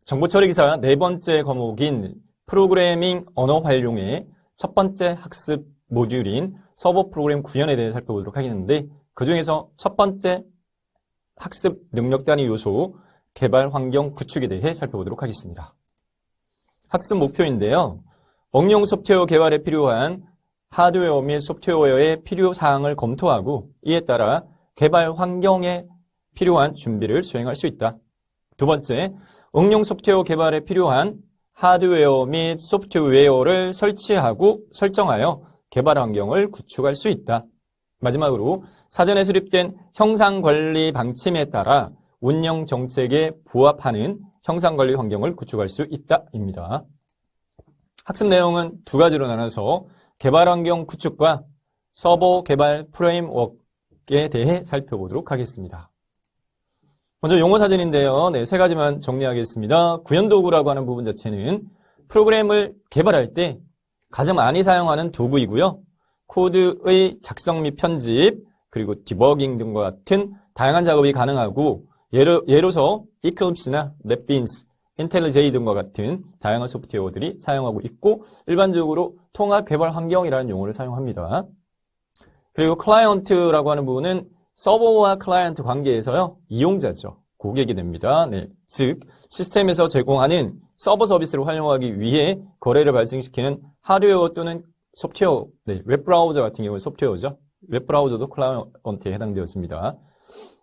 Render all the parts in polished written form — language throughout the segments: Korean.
정보 처리 기사 네 번째 과목인 프로그래밍 언어 활용의 첫 번째 학습 모듈인 서버 프로그램 구현에 대해 살펴보도록 하겠는데, 그 중에서 첫 번째 학습 능력 단위 요소 개발 환경 구축에 대해 살펴보도록 하겠습니다. 학습 목표인데요. 응용 소프트웨어 개발에 필요한 하드웨어 및 소프트웨어의 필요 사항을 검토하고 이에 따라 개발 환경에 필요한 준비를 수행할 수 있다. 두 번째, 응용 소프트웨어 개발에 필요한 하드웨어 및 소프트웨어를 설치하고 설정하여 개발 환경을 구축할 수 있다. 마지막으로, 사전에 수립된 형상관리 방침에 따라 운영 정책에 부합하는 형상관리 환경을 구축할 수 있다입니다. 학습 내용은 두 가지로 나눠서 개발 환경 구축과 서버 개발 프레임워크에 대해 살펴보도록 하겠습니다. 먼저 용어 사전인데요. 세 가지만 정리하겠습니다. 구현도구라고 하는 부분 자체는 프로그램을 개발할 때 가장 많이 사용하는 도구이고요. 코드의 작성 및 편집, 그리고 디버깅 등과 같은 다양한 작업이 가능하고, 예로서 Eclipse나 NetBeans, IntelliJ 등과 같은 다양한 소프트웨어들이 사용하고 있고, 일반적으로 통합 개발 환경이라는 용어를 사용합니다. 그리고 클라이언트라고 하는 부분은 서버와 클라이언트 관계에서요, 이용자죠. 고객이 됩니다. 즉, 시스템에서 제공하는 서버 서비스를 활용하기 위해 거래를 발생시키는 하드웨어 또는 소프트웨어, 웹브라우저 같은 경우는 소프트웨어죠. 웹브라우저도 클라이언트에 해당되었습니다.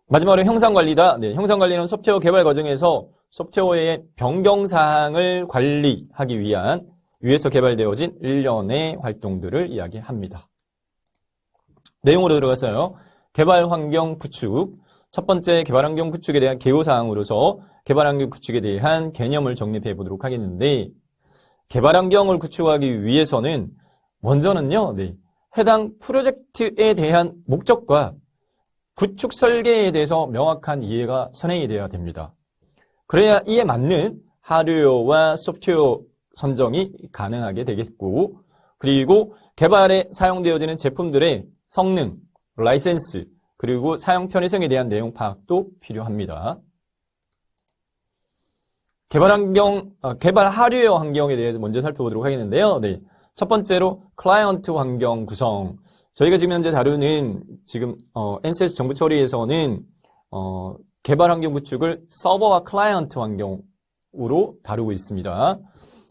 마지막으로 형상관리다. 형상관리는 소프트웨어 개발 과정에서 소프트웨어의 변경사항을 관리하기 위해서 개발되어진 일련의 활동들을 이야기합니다. 내용으로 들어가서요. 개발 환경 구축. 첫 번째 개발 환경 구축에 대한 개요사항으로서 개발 환경 구축에 대한 개념을 정립해 보도록 하겠는데, 개발 환경을 구축하기 위해서는 먼저는요, 해당 프로젝트에 대한 목적과 구축 설계에 대해서 명확한 이해가 선행이 되어야 됩니다. 그래야 이에 맞는 하드웨어와 소프트웨어 선정이 가능하게 되겠고, 그리고 개발에 사용되어지는 제품들의 성능, 라이센스, 그리고 사용 편의성에 대한 내용 파악도 필요합니다. 개발 하드웨어 환경에 대해서 먼저 살펴보도록 하겠는데요. 첫 번째로 클라이언트 환경 구성. 저희가 지금 현재 다루는 NCS 정보 처리에서는 개발 환경 구축을 서버와 클라이언트 환경으로 다루고 있습니다.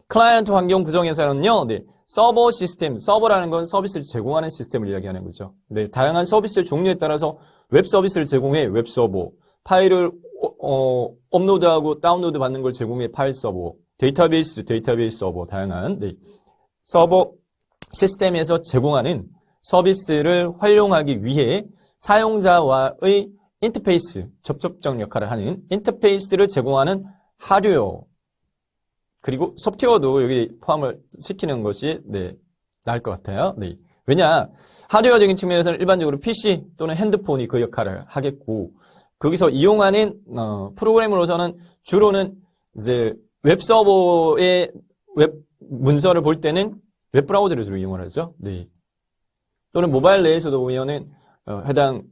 클라이언트 환경 구성에서는요, 서버 시스템, 서버라는 건 서비스를 제공하는 시스템을 이야기하는 거죠. 다양한 서비스 종류에 따라서 웹 서비스를 제공해 웹 서버, 파일을 업로드하고 다운로드 받는 걸 제공해 파일 서버, 데이터베이스 서버, 다양한 서버 시스템에서 제공하는 서비스를 활용하기 위해 사용자와의 인터페이스, 접촉적 역할을 하는 인터페이스를 제공하는 하드웨어, 그리고 소프트웨어도 여기 포함을 시키는 것이 나을 것 같아요. 왜냐, 하드웨어적인 측면에서는 일반적으로 PC 또는 핸드폰이 그 역할을 하겠고, 거기서 이용하는 프로그램으로서는 주로는 이제 웹 서버의 웹 문서를 볼 때는 웹 브라우저를 주로 이용을 하죠. 또는 모바일 내에서도 보면은 해당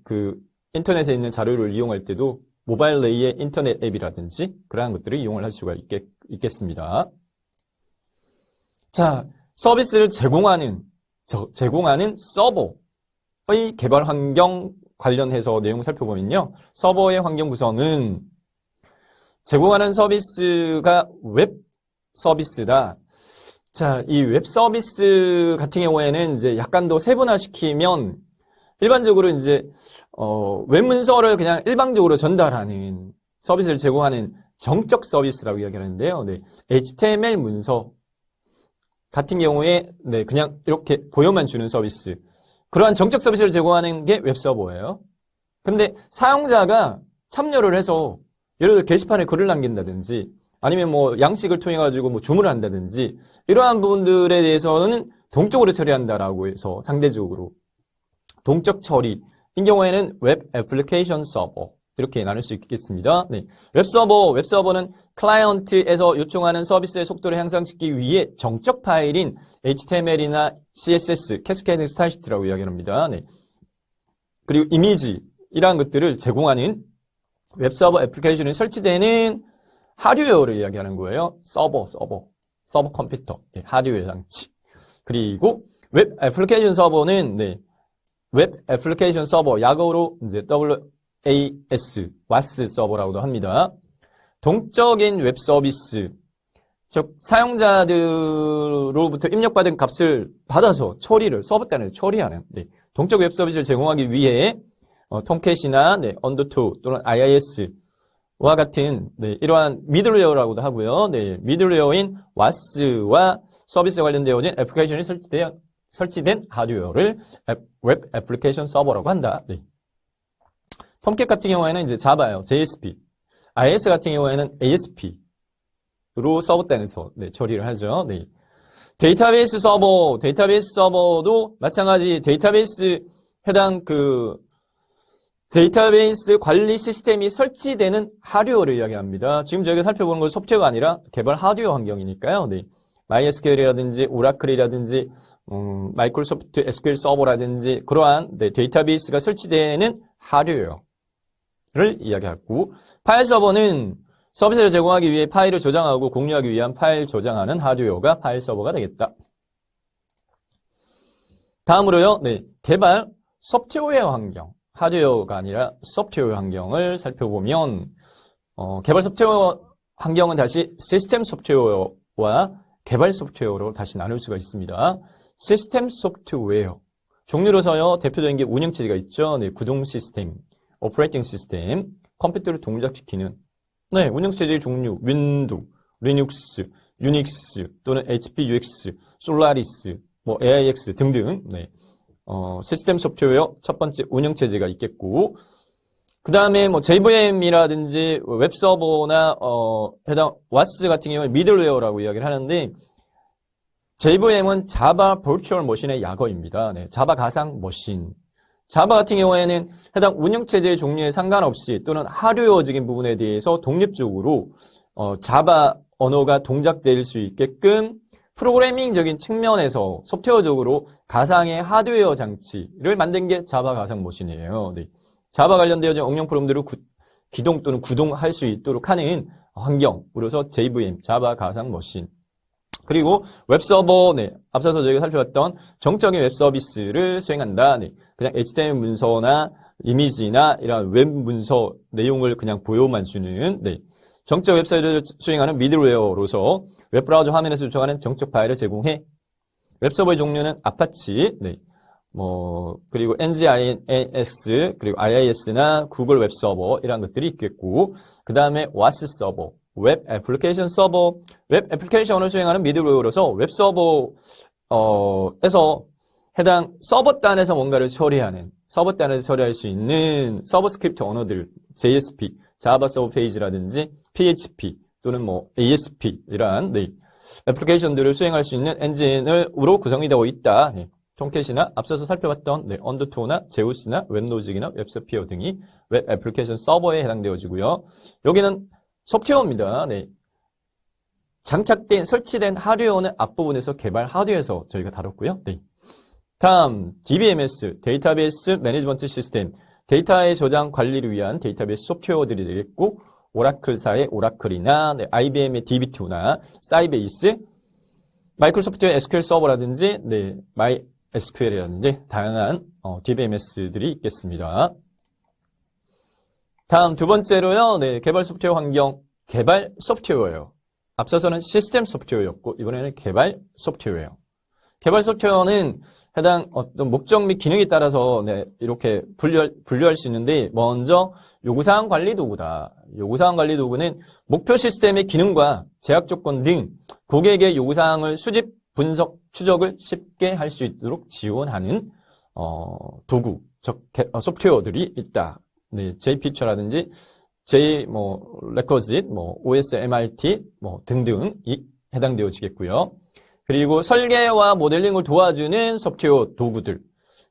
인터넷에 있는 자료를 이용할 때도 모바일 내의 인터넷 앱이라든지 그러한 것들을 이용을 할 수가 있겠습니다. 자, 서비스를 제공하는 서버의 개발 환경 관련해서 내용을 살펴보면요. 서버의 환경 구성은 제공하는 서비스가 웹 서비스다. 자, 이 웹 서비스 같은 경우에는 이제 약간 더 세분화시키면 일반적으로 이제 웹 문서를 그냥 일방적으로 전달하는 서비스를 제공하는 정적 서비스라고 이야기하는데요. HTML 문서 같은 경우에 그냥 이렇게 보여만 주는 서비스. 그러한 정적 서비스를 제공하는 게 웹 서버예요. 근데 사용자가 참여를 해서 예를 들어 게시판에 글을 남긴다든지 아니면 양식을 통해 가지고 주문을 한다든지 이러한 부분들에 대해서는 동적으로 처리한다라고 해서 상대적으로 동적 처리인 경우에는 웹 애플리케이션 서버 이렇게 나눌 수 있겠습니다. 웹 서버는 클라이언트에서 요청하는 서비스의 속도를 향상시키기 위해 정적 파일인 HTML이나 CSS, 캐스케이딩 스타일 시트라고 이야기합니다. 그리고 이미지 이러한 것들을 제공하는 웹 서버 애플리케이션이 설치되는 하드웨어를 이야기하는 거예요. 서버 컴퓨터, 네, 하드웨어 장치. 그리고 웹 애플리케이션 서버는 네, 웹 애플리케이션 서버, 약어로 이제 WAS 서버라고도 합니다. 동적인 웹 서비스, 즉 사용자들로부터 입력받은 값을 받아서 서버 단위로 처리하는 네, 동적 웹 서비스를 제공하기 위해 톰캣이나 네, 언더토 또는 IIS와 같은 네, 이러한 미들웨어라고도 하고요. 네, 미들웨어인 WAS와 서비스에 관련되어진 애플리케이션이 설치된 하드웨어를 웹 애플리케이션 서버라고 한다. 네. 톰캣 같은 경우에는 이제 자바요, JSP. IIS 같은 경우에는 ASP로 서버 단에서 네, 처리를 하죠. 네. 데이터베이스 서버도 마찬가지 데이터베이스 해당 데이터베이스 관리 시스템이 설치되는 하드웨어를 이야기합니다. 지금 저희가 살펴보는 건 소프트웨어가 아니라 개발 하드웨어 환경이니까요. 네. MySQL이라든지 오라클이라든지 마이크로소프트 SQL 서버라든지 그러한 네, 데이터베이스가 설치되는 하드웨어를 이야기하고, 파일 서버는 서비스를 제공하기 위해 파일을 저장하고 공유하기 위한 파일 저장하는 하드웨어가 파일 서버가 되겠다. 다음으로요, 네, 개발 소프트웨어 환경, 하드웨어가 아니라 소프트웨어 환경을 살펴보면, 개발 소프트웨어 환경은 다시 시스템 소프트웨어와 개발 소프트웨어로 다시 나눌 수가 있습니다. 시스템 소프트웨어. 종류로서요, 대표적인 게 운영체제가 있죠. 네, 구동 시스템, 오퍼레이팅 시스템, 컴퓨터를 동작시키는 네, 운영체제의 종류, 윈도우, 리눅스, 유닉스 또는 HPUX, 솔라리스, 뭐 AIX 등등 네, 시스템 소프트웨어 첫 번째 운영체제가 있겠고, 그 다음에 뭐 JVM이라든지 웹서버나 해당 WAS 같은 경우는 미들웨어라고 이야기를 하는데, JVM은 자바 버추얼 머신의 약어입니다. 네, 자바 가상 머신. 자바 같은 경우에는 해당 운영체제의 종류에 상관없이 또는 하드웨어적인 부분에 대해서 독립적으로 자바 언어가 동작될 수 있게끔 프로그래밍적인 측면에서 소프트웨어적으로 가상의 하드웨어 장치를 만든 게 자바 가상 머신이에요. 네. 자바 관련되어진 응용 프로그램들을 기동 또는 구동할 수 있도록 하는 환경으로서 JVM, 자바 가상 머신. 그리고 웹서버, 네, 앞서서 저희가 살펴봤던 정적인 웹 서비스를 수행한다. 네, 그냥 HTML 문서나 이미지나 이런 웹 문서 내용을 그냥 보여만 주는 네, 정적 웹사이트를 수행하는 미들웨어로서 웹브라우저 화면에서 요청하는 정적 파일을 제공해. 웹서버의 종류는 아파치, 네, 그리고 NGINX, 그리고 IIS나 구글 웹서버 이런 것들이 있겠고, 그 다음에 WAS 서버, 웹 애플리케이션 서버, 웹 애플리케이션을 수행하는 미들웨어로서 웹서버에서 해당 서버 단에서 뭔가를 처리하는, 서버 단에서 처리할 수 있는 서버 스크립트 언어들, JSP, 자바 서버 페이지라든지 PHP 또는 뭐 ASP 이러한 네, 애플리케이션들을 수행할 수 있는 엔진으로 구성이 되어 있다. 네. 톰캣이나 앞서서 살펴봤던 네, 언더토나 제우스나 웹로직이나 웹스피어 등이 웹 애플리케이션 서버에 해당되어지고요. 여기는 소프트웨어입니다. 네. 장착된, 설치된 하드웨어는 앞부분에서 개발 하드웨어에서 저희가 다뤘고요. 네. 다음, DBMS, 데이터베이스 매니지먼트 시스템, 데이터의 저장 관리를 위한 데이터베이스 소프트웨어들이 되겠고, 오라클사의 오라클이나 네, IBM의 DB2나 사이베이스, 마이크로소프트의 SQL 서버라든지 네, MySQL이라든지 다양한 DBMS들이 있겠습니다. 다음 두 번째로요, 네, 개발 소프트웨어 환경, 개발 소프트웨어예요. 앞서서는 시스템 소프트웨어였고, 이번에는 개발 소프트웨어예요. 개발 소프트웨어는 해당 어떤 목적 및 기능에 따라서 네, 이렇게 분류할 수 있는데, 먼저 요구사항 관리 도구다. 요구사항 관리 도구는 목표 시스템의 기능과 제약 조건 등 고객의 요구사항을 수집, 분석, 추적을 쉽게 할 수 있도록 지원하는 도구, 소프트웨어들이 있다. 네, JP처라든지 레커짓, OSMRT 등등이 해당되어지겠고요. 그리고 설계와 모델링을 도와주는 소프트웨어 도구들,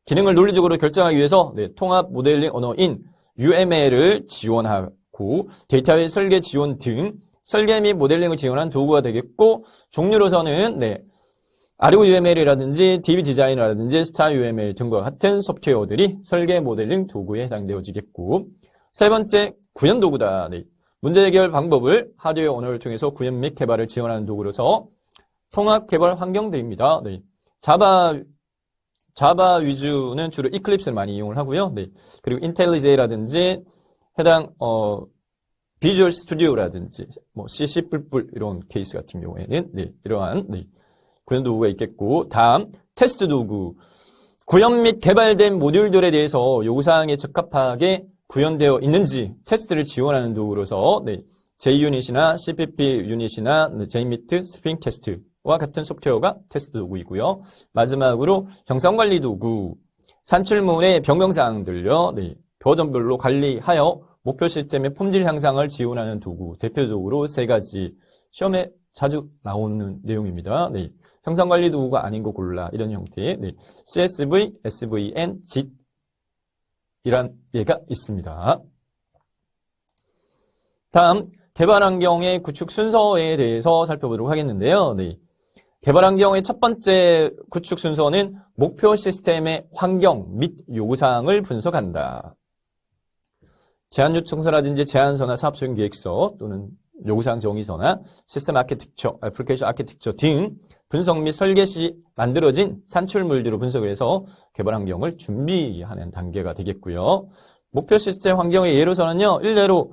기능을 논리적으로 결정하기 위해서 네, 통합 모델링 언어인 UML을 지원하고 데이터의 설계 지원 등 설계 및 모델링을 지원한 도구가 되겠고, 종류로서는 네, 아리고 UML이라든지 DB 디자이너라든지 스타 UML 등과 같은 소프트웨어들이 설계 모델링 도구에 해당되어지겠고, 세 번째 구현 도구다. 네, 문제 해결 방법을 하드웨어 언어를 통해서 구현 및 개발을 지원하는 도구로서 통합 개발 환경들입니다. 네. 자바 위주는 주로 이클립스를 많이 이용을 하고요. 네. 그리고 인텔리제이라든지 해당 비주얼 스튜디오라든지 뭐 C++ 이런 케이스 같은 경우에는 네, 이러한 네, 구현 도구가 있겠고, 다음 테스트 도구. 구현 및 개발된 모듈들에 대해서 요구사항에 적합하게 구현되어 있는지 테스트를 지원하는 도구로서 네, JUnit이나 CPP 유닛이나 네, JMeet, 스프링 테스트와 같은 소프트웨어가 테스트 도구이고요. 마지막으로 형상관리 도구. 산출물의 변경사항들요. 네, 버전별로 관리하여 목표 시스템의 품질 향상을 지원하는 도구. 대표적으로 세 가지. 시험에 자주 나오는 내용입니다. 네. 형상관리 도구가 아닌 거 골라. 이런 형태의 네. CSV, SVN, JIT 이란 예가 있습니다. 다음 개발 환경의 구축 순서에 대해서 살펴보도록 하겠는데요. 네. 개발 환경의 첫 번째 구축 순서는 목표 시스템의 환경 및 요구사항을 분석한다. 제안 요청서라든지 제안서나 사업 수행 계획서 또는 요구사항 정의서나 시스템 아키텍처, 애플리케이션 아키텍처 등 분석 및 설계 시 만들어진 산출물들을 분석을 해서 개발 환경을 준비하는 단계가 되겠고요. 목표 시스템 환경의 예로서는요. 일례로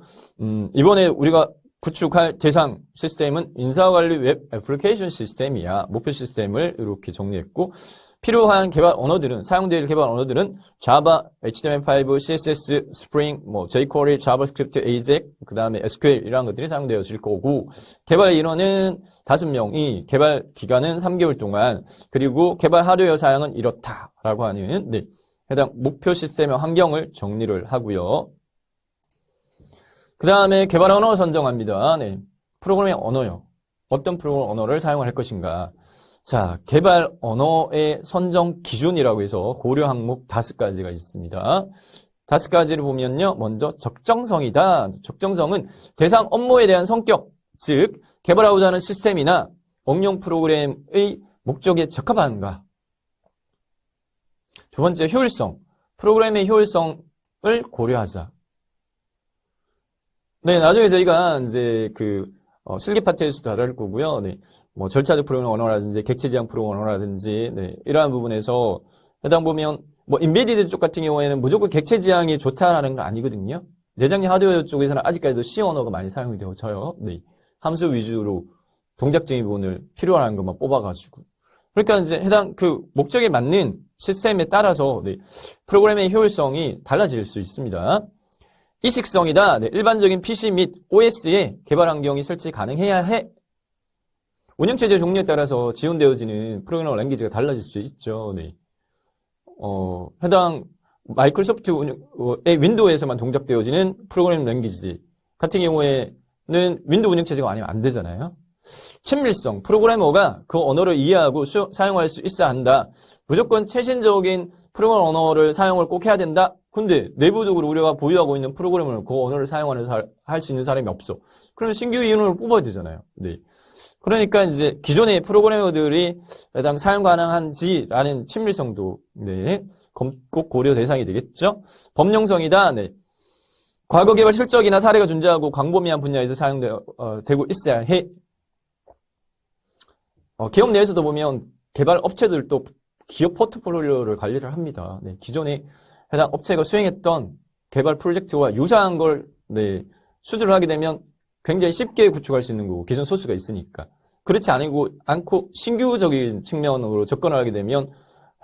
이번에 우리가 구축할 대상 시스템은 인사관리 웹 애플리케이션 시스템이야. 목표 시스템을 이렇게 정리했고, 필요한 개발 언어들은, 사용될 개발 언어들은 Java, HTML5, CSS, Spring, jQuery, JavaScript, AJAX, 그 다음에 SQL 이런 것들이 사용되어질 거고, 개발 인원은 5명이, 개발 기간은 3개월 동안, 그리고 개발 하드웨어 사양은 이렇다라고 하는 네, 해당 목표 시스템의 환경을 정리를 하고요. 그 다음에 개발 언어 선정합니다. 네, 프로그래밍 언어요. 어떤 프로그래밍 언어를 사용할 것인가. 자, 개발 언어의 선정 기준이라고 해서 고려 항목 5가지가 있습니다. 5가지를 보면요. 먼저 적정성이다. 적정성은 대상 업무에 대한 성격, 즉 개발하고자 하는 시스템이나 응용 프로그램의 목적에 적합한가. 두 번째, 효율성. 프로그램의 효율성을 고려하자. 네, 나중에 저희가 이제 실기 파트에서 다룰 거고요. 네. 절차적 프로그래밍 언어라든지 객체 지향 프로그래밍 언어라든지 네, 이러한 부분에서 해당 보면 인베디드 쪽 같은 경우에는 무조건 객체 지향이 좋다라는 건 아니거든요. 내장형 하드웨어 쪽에서는 아직까지도 C 언어가 많이 사용이 되어져요. 네. 함수 위주로 동작적인 부분을 필요한 것만 뽑아가지고. 그러니까 이제 해당 목적에 맞는 시스템에 따라서 네, 프로그램의 효율성이 달라질 수 있습니다. 이식성이다. 네, 일반적인 PC 및 OS에 개발 환경이 설치 가능해야 해. 운영체제 종류에 따라서 지원되어지는 프로그래밍 랭귀지가 달라질 수 있죠. 네. 해당 마이크로소프트의 윈도우에서만 동작되어지는 프로그래밍 랭귀지 같은 경우에는 윈도우 운영체제가 아니면 안 되잖아요. 친밀성, 프로그래머가 그 언어를 이해하고 사용할 수 있어야 한다. 무조건 최신적인 프로그래밍 언어를 사용을 꼭 해야 된다. 근데 내부적으로 우리가 보유하고 있는 프로그램을 그 언어를 사용하는 할 수 있는 사람이 없어. 그러면 신규 인원을 뽑아야 되잖아요. 네. 그러니까 이제 기존의 프로그래머들이 해당 사용 가능한지라는 친밀성도 네, 꼭 고려 대상이 되겠죠. 범용성이다. 네. 과거 개발 실적이나 사례가 존재하고 광범위한 분야에서 사용되고 있어야 해. 기업 내에서도 보면 개발 업체들도 기업 포트폴리오를 관리를 합니다. 네, 기존에 해당 업체가 수행했던 개발 프로젝트와 유사한 걸 네, 수주를 하게 되면 굉장히 쉽게 구축할 수 있는 거고 기존 소스가 있으니까. 그렇지 않고 신규적인 측면으로 접근을 하게 되면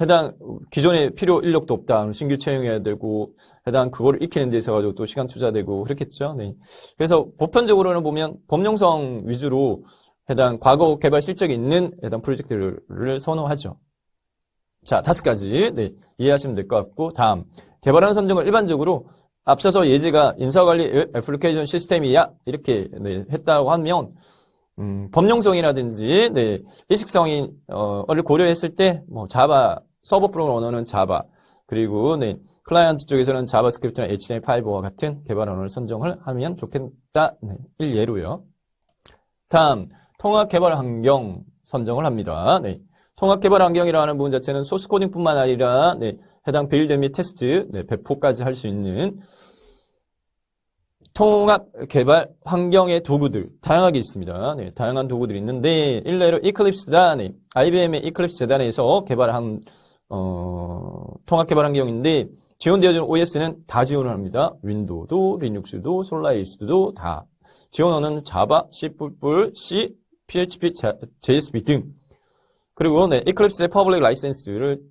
해당 기존에 필요 인력도 없다. 신규 채용해야 되고 해당 그거를 익히는 데 있어가지고 또 시간 투자되고 그렇겠죠. 네. 그래서 보편적으로는 보면 범용성 위주로 해당 과거 개발 실적이 있는 해당 프로젝트를 선호하죠. 자, 5가지 네, 이해하시면 될 것 같고 다음 개발하는 선정을 일반적으로 앞서서 예제가 인사관리 애플리케이션 시스템이야 이렇게 네, 했다고 하면 범용성이라든지 네, 일식성을 고려했을 때 자바 서버 프로그램 언어는 자바 그리고 네, 클라이언트 쪽에서는 자바스크립트나 HTML5와 같은 개발 언어를 선정을 하면 좋겠다. 네, 일예로요. 다음 통합 개발 환경 선정을 합니다. 네. 통합 개발 환경이라는 부분 자체는 소스 코딩뿐만 아니라 네, 해당 빌드 및 테스트, 네, 배포까지 할 수 있는 통합 개발 환경의 도구들 다양하게 있습니다. 네, 다양한 도구들이 있는데 일례로 이클립스다. 네, IBM의 이클립스 재단에서 개발한 통합 개발 환경인데 지원되어진 OS는 다 지원을 합니다. 윈도우도, 리눅스도, 솔라리스도 다. 지원어는 자바, C++, C, PHP, JSP 등. 그리고 네, 이클립스의 퍼블릭 라이센스를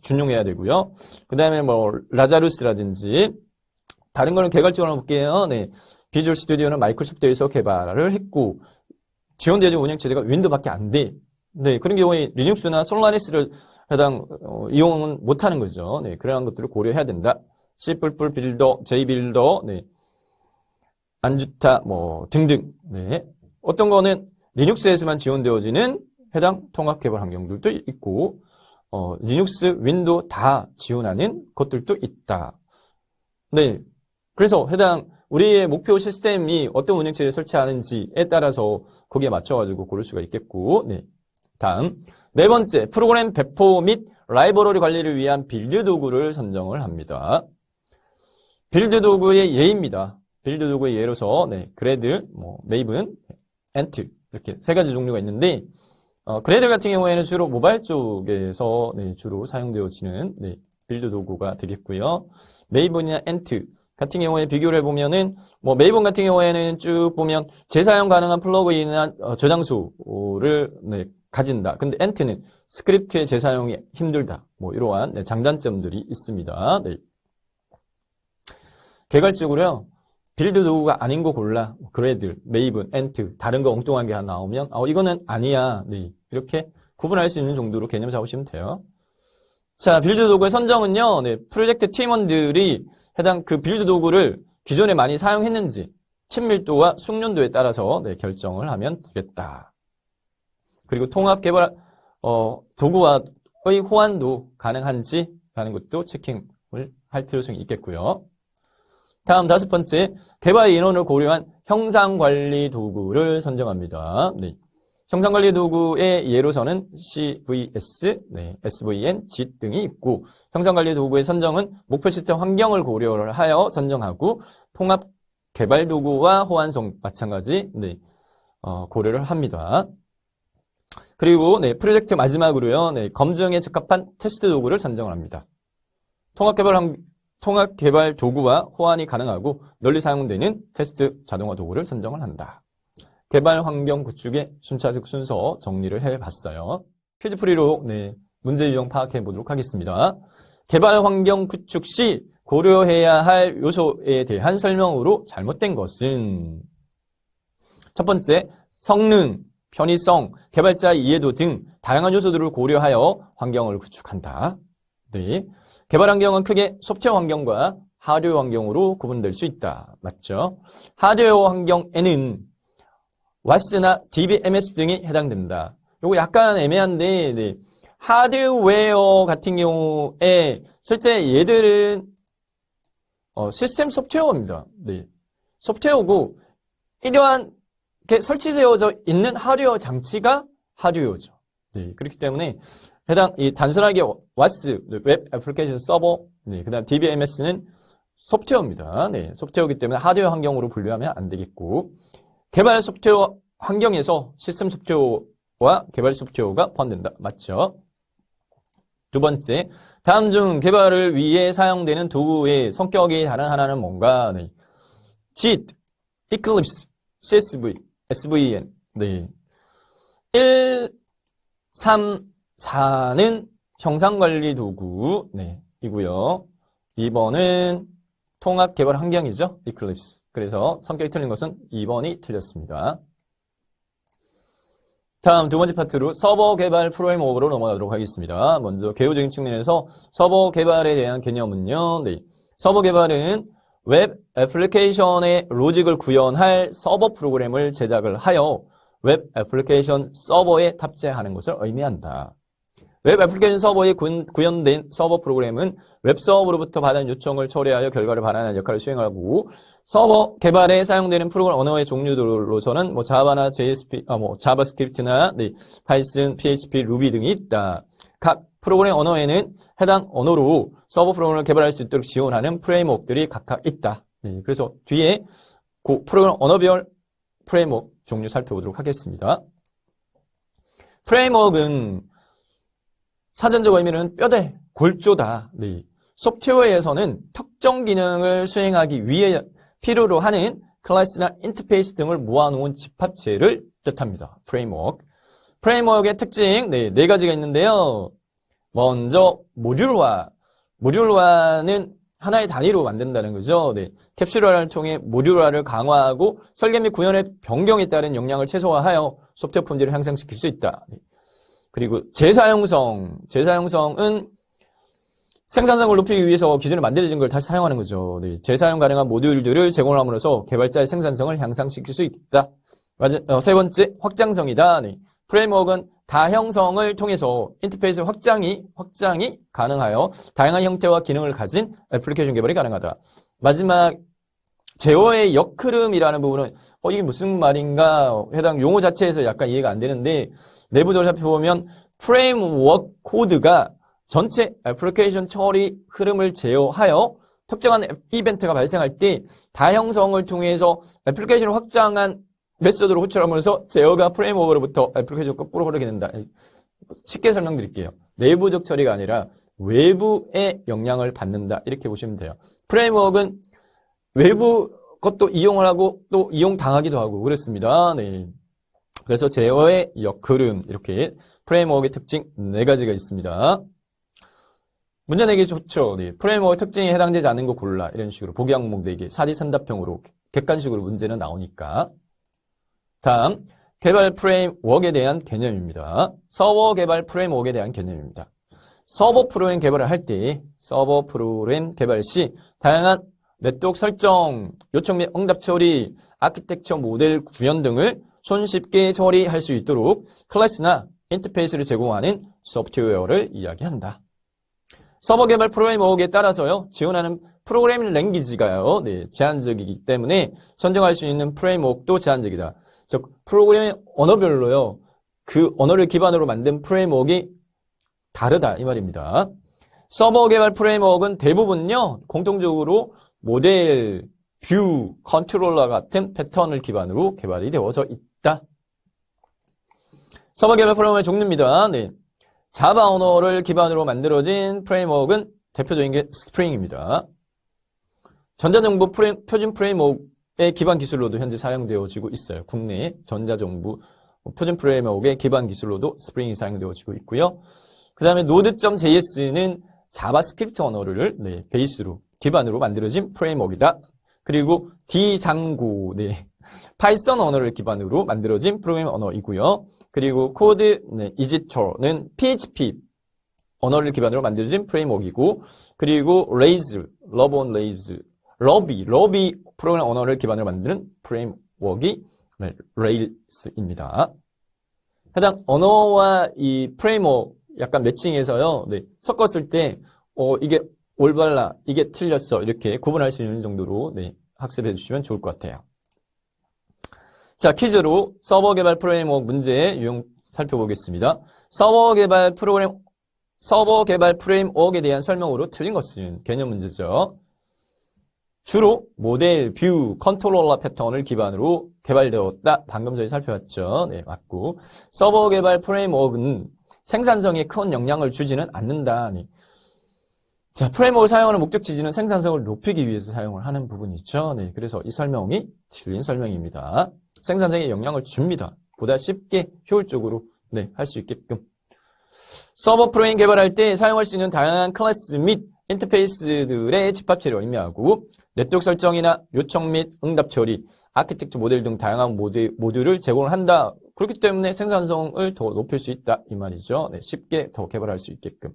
준용해야 되고요. 그 다음에 뭐 라자루스라든지 다른 거는 개괄적으로 볼게요. 네, 비주얼 스튜디오는 마이크로소프트에서 개발을 했고 지원되어진 운영체제가 윈도우밖에 안 돼. 네, 그런 경우에 리눅스나 솔라리스를 해당 이용은 못하는 거죠. 네, 그러한 것들을 고려해야 된다. C++ 빌더, J빌더, 네, 안주타 뭐 등등. 네, 어떤 거는 리눅스에서만 지원되어지는 해당 통합 개발 환경들도 있고 리눅스, 윈도우 다 지원하는 것들도 있다. 네, 그래서 해당 우리의 목표 시스템이 어떤 운영체제를 설치하는지에 따라서 거기에 맞춰가지고 고를 수가 있겠고, 네. 다음 네 번째, 프로그램 배포 및 라이브러리 관리를 위한 빌드 도구를 선정을 합니다. 빌드 도구의 예입니다. 빌드 도구의 예로서 네, 그래들, 뭐 메이븐, 엔트 이렇게 세 가지 종류가 있는데 그래들 같은 경우에는 주로 모바일 쪽에서 네, 주로 사용되어지는 네, 빌드 도구가 되겠고요. 메이븐이나 엔트 같은 경우에 비교를 해보면은 뭐 메이븐 같은 경우에는 쭉 보면 재사용 가능한 플러그인이나 저장소를 네, 가진다. 근데 엔트는 스크립트의 재사용이 힘들다. 뭐 이러한 네, 장단점들이 있습니다. 네. 개괄적으로요. 빌드 도구가 아닌 거 골라. 그래들, 메이븐, 엔트 다른 거 엉뚱한 게 하나 나오면 이거는 아니야. 네. 이렇게 구분할 수 있는 정도로 개념 잡으시면 돼요. 자, 빌드 도구의 선정은요. 네, 프로젝트 팀원들이 해당 그 빌드 도구를 기존에 많이 사용했는지 친밀도와 숙련도에 따라서 네, 결정을 하면 되겠다. 그리고 통합 개발 도구와의 호환도 가능한지 하는 것도 체킹을 할 필요성이 있겠고요. 다음 다섯 번째, 개발 인원을 고려한 형상관리 도구를 선정합니다. 네. 형상관리 도구의 예로서는 CVS, 네, SVN, JIT 등이 있고 형상관리 도구의 선정은 목표 시스템 환경을 고려를 하여 선정하고 통합 개발 도구와 호환성 마찬가지 네, 고려를 합니다. 그리고 네, 프로젝트 마지막으로요. 네, 검증에 적합한 테스트 도구를 선정을 합니다. 통합 개발 도구와 호환이 가능하고 널리 사용되는 테스트 자동화 도구를 선정을 한다. 개발 환경 구축의 순차적 순서 정리를 해봤어요. 퀴즈풀이로 네, 문제 유형 파악해 보도록 하겠습니다. 개발 환경 구축 시 고려해야 할 요소에 대한 설명으로 잘못된 것은 첫 번째, 성능, 편의성, 개발자의 이해도 등 다양한 요소들을 고려하여 환경을 구축한다. 네. 개발 환경은 크게 소프트웨어 환경과 하드웨어 환경으로 구분될 수 있다. 맞죠? 하드웨어 환경에는 WAS나 DBMS 등이 해당된다. 요거 약간 애매한데 네. 하드웨어 같은 경우에 실제 얘들은 시스템 소프트웨어입니다. 네. 소프트웨어고 이러한 게 설치되어져 있는 하드웨어 장치가 하드웨어죠. 네. 그렇기 때문에 해당 단순하게 WAS, 웹 애플리케이션 서버, 네. 그다음 DBMS는 소프트웨어입니다. 네. 소프트웨어이기 때문에 하드웨어 환경으로 분류하면 안 되겠고 개발 소프트웨어 환경에서 시스템 소프트웨어와 개발 소프트웨어가 포함된다. 맞죠? 두 번째, 다음 중 개발을 위해 사용되는 도구의 성격이 다른 하나는 뭔가? 네. JIT, Eclipse, CSV, SVN. 네. 1, 3, 4는 형상관리 도구. 네. 이고요. 2번은 통합 개발 환경이죠. Eclipse. 그래서 성격이 틀린 것은 2번이 틀렸습니다. 다음 두 번째 파트로 서버 개발 프레임워크로 넘어가도록 하겠습니다. 먼저 개요적인 측면에서 서버 개발에 대한 개념은요. 네. 서버 개발은 웹 애플리케이션의 로직을 구현할 서버 프로그램을 제작을 하여 웹 애플리케이션 서버에 탑재하는 것을 의미한다. 웹 애플리케이션 서버에 구현된 서버 프로그램은 웹 서버로부터 받은 요청을 처리하여 결과를 반환하는 역할을 수행하고 서버 개발에 사용되는 프로그램 언어의 종류들로서는 뭐 자바나 JSP, 자바스크립트나 네, 파이썬, PHP, 루비 등이 있다. 각 프로그램 언어에는 해당 언어로 서버 프로그램을 개발할 수 있도록 지원하는 프레임워크들이 각각 있다. 네, 그래서 뒤에 그 프로그램 언어별 프레임워크 종류 살펴보도록 하겠습니다. 프레임워크는 사전적 의미는 뼈대, 골조다. 네. 소프트웨어에서는 특정 기능을 수행하기 위해 필요로 하는 클래스나 인터페이스 등을 모아놓은 집합체를 뜻합니다. 프레임워크. 프레임워크의 특징, 네 가지가 있는데요. 먼저, 모듈화. 모듈화는 하나의 단위로 만든다는 거죠. 네. 캡슐화를 통해 모듈화를 강화하고 설계 및 구현의 변경에 따른 역량을 최소화하여 소프트웨어 품질을 향상시킬 수 있다. 네. 그리고 재사용성은 생산성을 높이기 위해서 기존에 만들어진 걸 다시 사용하는 거죠. 네. 재사용 가능한 모듈들을 제공함으로써 개발자의 생산성을 향상시킬 수 있다. 세 번째, 확장성이다. 네. 프레임워크는 다형성을 통해서 인터페이스 확장이 가능하여 다양한 형태와 기능을 가진 애플리케이션 개발이 가능하다. 마지막, 제어의 역흐름이라는 부분은 이게 무슨 말인가 해당 용어 자체에서 약간 이해가 안 되는데 내부적으로 살펴보면 프레임워크 코드가 전체 애플리케이션 처리 흐름을 제어하여 특정한 이벤트가 발생할 때 다형성을 통해서 애플리케이션을 확장한 메소드로 호출하면서 제어가 프레임워크로부터 애플리케이션 거꾸로 흐르게 된다. 쉽게 설명드릴게요. 내부적 처리가 아니라 외부의 영향을 받는다. 이렇게 보시면 돼요. 프레임워크는 외부 것도 이용을 하고 또 이용당하기도 하고 그렇습니다. 네. 그래서 제어의 역흐름 이렇게 프레임워크의 특징 4가지가 있습니다. 문제 내기 좋죠. 네. 프레임워크 특징에 해당되지 않는 거 골라. 이런 식으로 보기 항목 4개 사지선답형으로 객관식으로 문제는 나오니까. 다음, 개발 프레임워크에 대한 개념입니다. 서버 개발 프레임워크에 대한 개념입니다. 서버 프로그램 개발을 할 때, 서버 프로그램 개발 시 다양한 네트워크 설정, 요청 및 응답 처리, 아키텍처 모델 구현 등을 손쉽게 처리할 수 있도록 클래스나 인터페이스를 제공하는 소프트웨어를 이야기한다. 서버 개발 프레임워크에 따라서요, 지원하는 프로그래밍 랭귀지가요, 네, 제한적이기 때문에 선정할 수 있는 프레임워크도 제한적이다. 즉, 프로그래밍 언어별로요, 그 언어를 기반으로 만든 프레임워크가 다르다, 이 말입니다. 서버 개발 프레임워크는 대부분요, 공통적으로 모델, 뷰, 컨트롤러 같은 패턴을 기반으로 개발이 되어져 있다. 서버 개발 프레임워크의 종류입니다. 네. 자바 언어를 기반으로 만들어진 프레임워크는 대표적인 게 스프링입니다. 전자정보 표준 프레임워크의 기반 기술로도 현재 사용되어지고 있어요. 국내 전자정보 표준 프레임워크의 기반 기술로도 스프링이 사용되어지고 있고요. 그 다음에 Node.js는 자바스크립트 언어를 베이스로 기반으로 만들어진 프레임워크이다. 그리고 D장고, 파이썬 언어를 기반으로 만들어진 프로그래밍 언어이고요. 그리고 코드 이지터는 PHP 언어를 기반으로 만들어진 프레임워크이고, 그리고 러비 프로그래밍 언어를 기반으로 만드는 프레임워크이 레일스입니다. 해당 언어와 이 프레임워크 약간 매칭해서요, 섞었을 때 이게 올바라, 이게 틀렸어 이렇게 구분할 수 있는 정도로 학습해 주시면 좋을 것 같아요. 자, 퀴즈로 서버 개발 프레임워크 문제 유형 살펴보겠습니다. 서버 개발 프레임워크에 대한 설명으로 틀린 것은 개념 문제죠. 주로 모델, 뷰, 컨트롤러 패턴을 기반으로 개발되었다. 방금 전에 살펴봤죠. 네, 맞고. 서버 개발 프레임워크는 생산성에 큰 영향을 주지는 않는다. 자, 프레임워크를 사용하는 목적 지지는 생산성을 높이기 위해서 사용을 하는 부분이죠. 네, 그래서 이 설명이 틀린 설명입니다. 생산성에 영향을 줍니다. 보다 쉽게 효율적으로 할 수 있게끔. 서버 프로그램 개발할 때 사용할 수 있는 다양한 클래스 및 인터페이스들의 집합체를 의미하고 네트워크 설정이나 요청 및 응답 처리, 아키텍처 모델 등 다양한 모듈을 제공을 한다. 그렇기 때문에 생산성을 더 높일 수 있다. 이 말이죠. 쉽게 더 개발할 수 있게끔.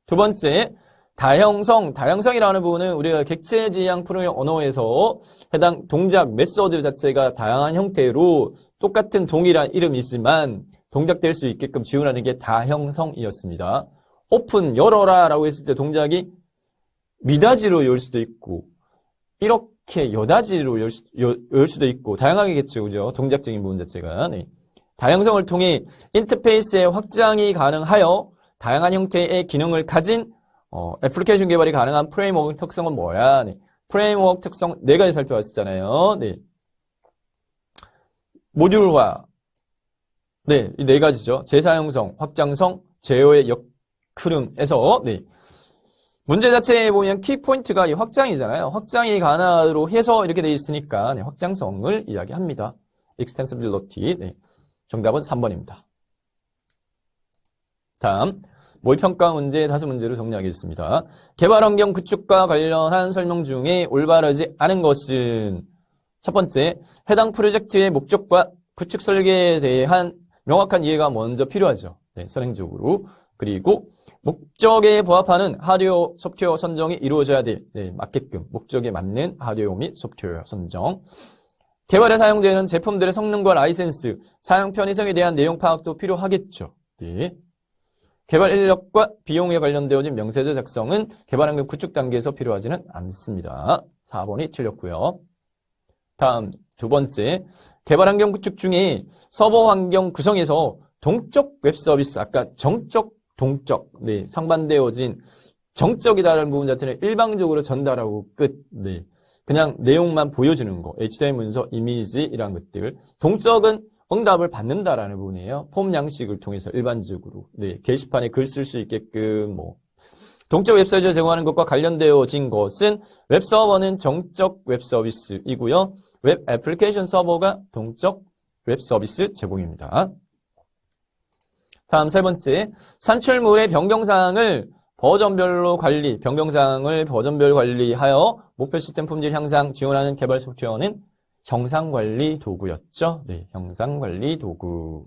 두 번째, 다형성이라는 부분은 우리가 객체지향 프로그래밍 언어에서 해당 동작 메소드 자체가 다양한 형태로 똑같은 동일한 이름이 있지만 동작될 수 있게끔 지원하는 게 다형성이었습니다. 오픈, 열어라 라고 했을 때 동작이 미다지로 열 수도 있고 이렇게 여다지로 열 수도 있고 다양하겠죠. 그죠? 동작적인 부분 자체가. 다형성을 통해 인터페이스의 확장이 가능하여 다양한 형태의 기능을 가진 애플리케이션 개발이 가능한 프레임워크 특성은 뭐야? 프레임워크 특성 4가지 살펴봤잖아요. 네. 모듈화. 네, 이 4가지죠. 재사용성, 확장성, 제어의 역흐름에서, 네. 문제 자체에 보면 키포인트가 이 확장이잖아요. 확장이 가나로 해서 이렇게 돼 있으니까, 네, 확장성을 이야기합니다. extensibility. 네. 정답은 3번입니다. 다음. 모의평가 문제 5문제로 정리하겠습니다. 개발환경 구축과 관련한 설명 중에 올바르지 않은 것은 첫 번째, 해당 프로젝트의 목적과 구축 설계에 대한 명확한 이해가 먼저 필요하죠. 네, 선행적으로. 그리고 목적에 부합하는 하드웨어, 소프트웨어 선정이 이루어져야 돼. 네, 맞게끔 목적에 맞는 하드웨어 및 소프트웨어 선정. 개발에 사용되는 제품들의 성능과 라이센스, 사용 편의성에 대한 내용 파악도 필요하겠죠. 네. 개발 인력과 비용에 관련되어진 명세서 작성은 개발환경 구축 단계에서 필요하지는 않습니다. 4번이 틀렸고요. 다음 두 번째, 개발환경 구축 중에 서버 환경 구성에서 동적 웹서비스, 아까 정적, 동적, 네, 상반되어진 정적이다라는 부분 자체는 일방적으로 전달하고 끝, 네, 그냥 내용만 보여주는 거, HTML 문서, 이미지 이런 것들. 동적은 응답을 받는다라는 부분이에요. 폼 양식을 통해서 일반적으로. 네, 게시판에 글 쓸 수 있게끔 뭐. 동적 웹서비스를 제공하는 것과 관련되어진 것은 웹서버는 정적 웹서비스이고요. 웹 애플리케이션 서버가 동적 웹서비스 제공입니다. 다음 세 번째, 산출물의 변경사항을 버전별로 관리, 변경사항을 버전별 관리하여 목표 시스템 품질 향상 지원하는 개발 소프트웨어는 형상관리 도구였죠. 네, 형상관리 도구.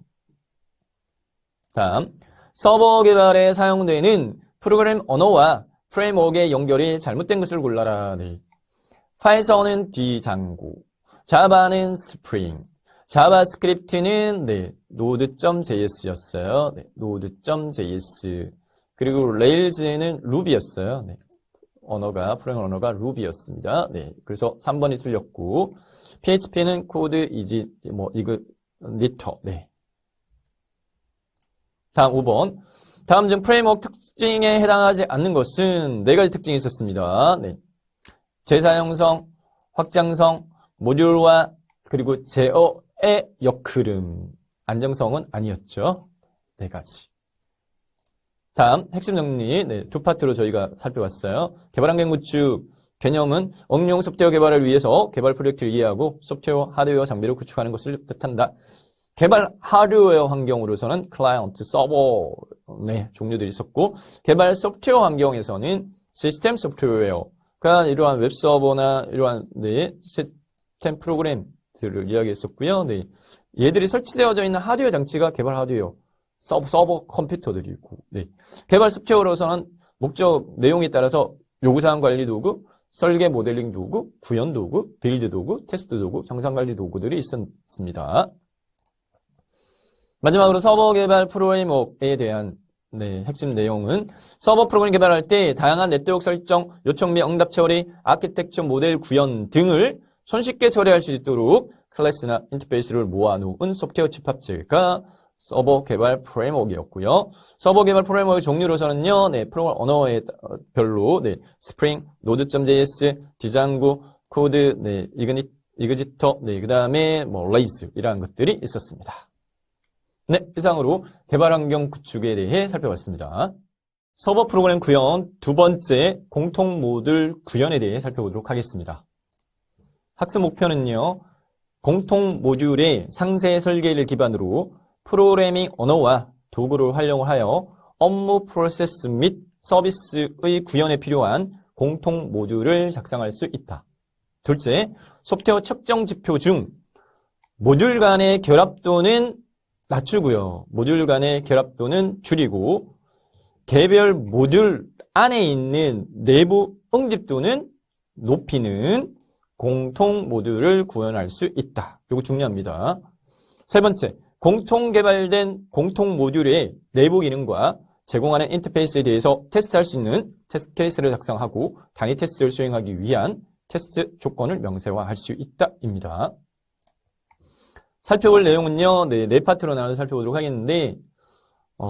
다음, 서버 개발에 사용되는 프로그램 언어와 프레임워크의 연결이 잘못된 것을 골라라. 네. 파이썬은 D장고, 자바는 스프링, 자바스크립트는 네, node.js였어요. 네, node.js. 그리고 레일즈는 루비였어요. 네. 언어가, 프로그램 언어가 루비였습니다. 네. 그래서 3번이 틀렸고, PHP는 코드 이지, 니터. 네. 다음 5번. 다음 중 프레임워크 특징에 해당하지 않는 것은 4가지 특징이 있었습니다. 네. 재사용성, 확장성, 모듈화, 그리고 제어의 역흐름. 안정성은 아니었죠. 4가지. 다음 핵심 정리, 네, 두 파트로 저희가 살펴봤어요. 개발환경 구축 개념은 응용 소프트웨어 개발을 위해서 개발 프로젝트를 이해하고 소프트웨어, 하드웨어 장비를 구축하는 것을 뜻한다. 개발 하드웨어 환경으로서는 클라이언트, 서버, 네, 종류들이 있었고, 개발 소프트웨어 환경에서는 시스템 소프트웨어가 이러한 웹서버나 이러한 네, 시스템 프로그램들을 이야기했었고요. 네, 얘들이 설치되어져 있는 하드웨어 장치가 개발 하드웨어, 서버 컴퓨터들이고, 네. 개발 소프트웨어로서는 목적 내용에 따라서 요구사항 관리 도구, 설계 모델링 도구, 구현 도구, 빌드 도구, 테스트 도구, 정상 관리 도구들이 있었습니다. 마지막으로 서버 개발 프레임워크에 대한 네, 핵심 내용은 서버 프로그램 개발할 때 다양한 네트워크 설정, 요청 및 응답 처리, 아키텍처 모델 구현 등을 손쉽게 처리할 수 있도록 클래스나 인터페이스를 모아놓은 소프트웨어 집합체가 서버 개발 프레임워크였고요. 서버 개발 프레임워크 종류로서는요, 네, 프로그램 언어에 별로, 네, 스프링, node.js, 디장고, 코드, 네, 이그지터, 네, 그 다음에 뭐 레이즈 이러한 것들이 있었습니다. 네, 이상으로 개발 환경 구축에 대해 살펴봤습니다. 서버 프로그램 구현 두 번째 공통 모듈 구현에 대해 살펴보도록 하겠습니다. 학습 목표는요, 공통 모듈의 상세 설계를 기반으로 프로그래밍 언어와 도구를 활용하여 업무 프로세스 및 서비스의 구현에 필요한 공통 모듈을 작성할 수 있다. 둘째, 소프트웨어 측정 지표 중 모듈 간의 결합도는 낮추고요. 모듈 간의 결합도는 줄이고 개별 모듈 안에 있는 내부 응집도는 높이는 공통 모듈을 구현할 수 있다. 이거 중요합니다. 세 번째, 공통 개발된 공통 모듈의 내부 기능과 제공하는 인터페이스에 대해서 테스트할 수 있는 테스트 케이스를 작성하고 단위 테스트를 수행하기 위한 테스트 조건을 명세화할 수 있다입니다. 살펴볼 내용은요, 네 파트로 나눠서 살펴보도록 하겠는데,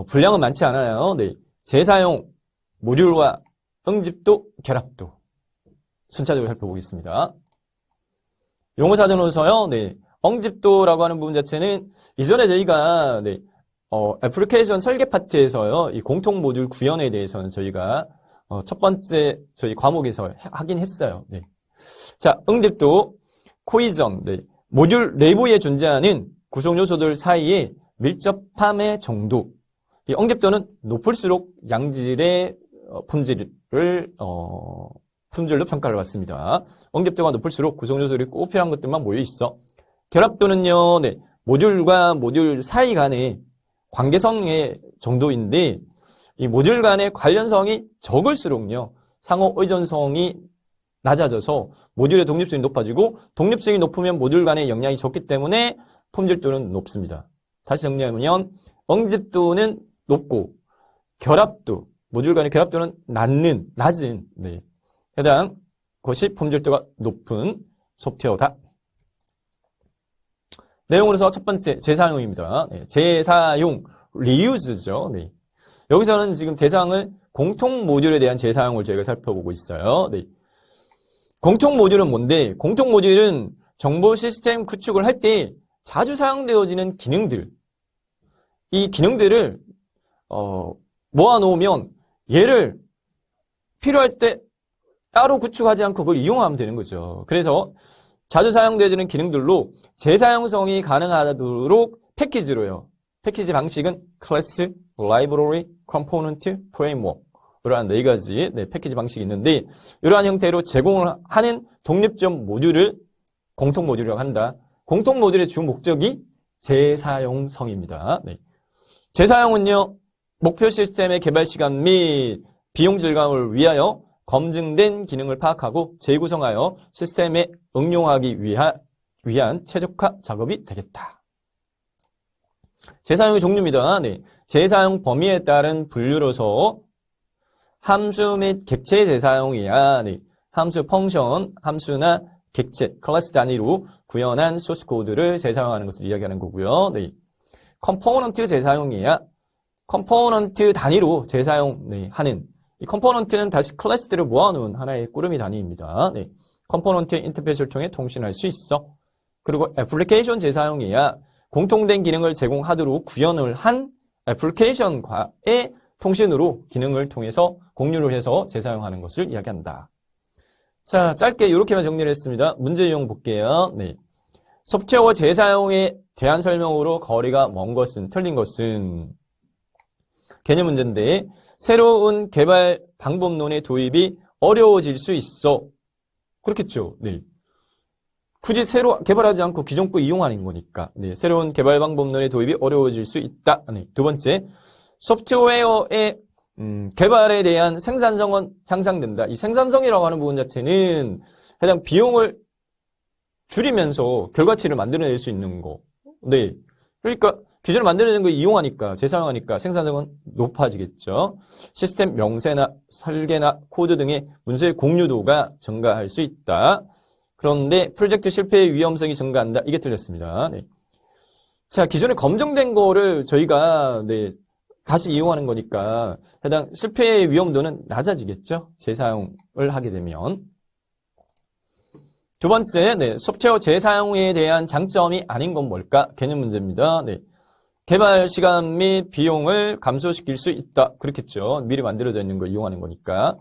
분량은 많지 않아요. 네, 재사용, 모듈화, 응집도, 결합도. 순차적으로 살펴보겠습니다. 용어사전으로서요, 네. 엉집도라고 하는 부분 자체는 이전에 저희가, 네, 애플리케이션 설계 파트에서요, 이 공통 모듈 구현에 대해서는 저희가, 첫 번째 저희 과목에서 하긴 했어요. 네. 자, 응집도, 코이전, 네. 모듈 내부에 존재하는 구성 요소들 사이에 밀접함의 정도. 이 응집도는 높을수록 양질의 품질로 평가를 받습니다. 응집도가 높을수록 구성 요소들이 꼭 필요한 것들만 모여 있어. 결합도는요, 네. 모듈과 모듈 사이 간의 관계성의 정도인데, 이 모듈 간의 관련성이 적을수록요, 상호 의존성이 낮아져서 모듈의 독립성이 높아지고, 독립성이 높으면 모듈 간의 영향이 적기 때문에 품질도는 높습니다. 다시 정리하면, 응집도는 높고, 결합도, 모듈 간의 결합도는 낮은, 네. 해당 것이 품질도가 높은 소프트웨어다. 내용으로서 첫 번째, 재사용입니다. 네, 재사용, 리유즈죠. 네. 여기서는 지금 대상을 공통 모듈에 대한 재사용을 저희가 살펴보고 있어요. 네. 공통 모듈은 뭔데? 공통 모듈은 정보 시스템 구축을 할 때 자주 사용되어지는 기능들. 이 기능들을, 모아놓으면 얘를 필요할 때 따로 구축하지 않고 그걸 이용하면 되는 거죠. 그래서 자주 사용되어지는 기능들로 재사용성이 가능하도록 패키지로요. 패키지 방식은 클래스, 라이브러리, 컴포넌트, 프레임워크 이러한 4가지 패키지 방식이 있는데 이러한 형태로 제공을 하는 독립적 모듈을 공통 모듈이라고 한다. 공통 모듈의 주 목적이 재사용성입니다. 네. 재사용은요. 목표 시스템의 개발 시간 및 비용 절감을 위하여 검증된 기능을 파악하고 재구성하여 시스템에 응용하기 위한 최적화 작업이 되겠다. 재사용의 종류입니다. 네. 재사용 범위에 따른 분류로서 함수 및 객체 재사용이야. 네. 함수 펑션, 함수나 객체, 클래스 단위로 구현한 소스 코드를 재사용하는 것을 이야기하는 거고요. 네. 컴포넌트 재사용이야. 컴포넌트 단위로 재사용하는 이 컴포넌트는 다시 클래스들을 모아놓은 하나의 꾸러미 단위입니다. 네. 컴포넌트의 인터페이스를 통해 통신할 수 있어. 그리고 애플리케이션 재사용이야. 공통된 기능을 제공하도록 구현을 한 애플리케이션과의 통신으로 기능을 통해서 공유를 해서 재사용하는 것을 이야기한다. 자, 짧게 이렇게만 정리를 했습니다. 문제 유형 볼게요. 네. 소프트웨어 재사용에 대한 설명으로 거리가 먼 것은, 틀린 것은 개념 문제인데 새로운 개발 방법론의 도입이 어려워질 수 있어. 그렇겠죠. 네. 굳이 새로 개발하지 않고 기존 거 이용하는 거니까. 네. 새로운 개발 방법론의 도입이 어려워질 수 있다. 네. 두 번째, 소프트웨어의 개발에 대한 생산성은 향상된다. 이 생산성이라고 하는 부분 자체는 해당 비용을 줄이면서 결과치를 만들어낼 수 있는 거. 네. 그러니까 기존에 만들어낸 거 이용하니까, 재사용하니까 생산성은 높아지겠죠. 시스템 명세나 설계나 코드 등의 문서의 공유도가 증가할 수 있다. 그런데 프로젝트 실패의 위험성이 증가한다. 이게 틀렸습니다. 네. 자, 기존에 검증된 거를 저희가 다시 이용하는 거니까 해당 실패의 위험도는 낮아지겠죠. 재사용을 하게 되면. 두 번째, 소프트웨어 재사용에 대한 장점이 아닌 건 뭘까? 개념 문제입니다. 네. 개발 시간 및 비용을 감소시킬 수 있다. 그렇겠죠. 미리 만들어져 있는 걸 이용하는 거니까.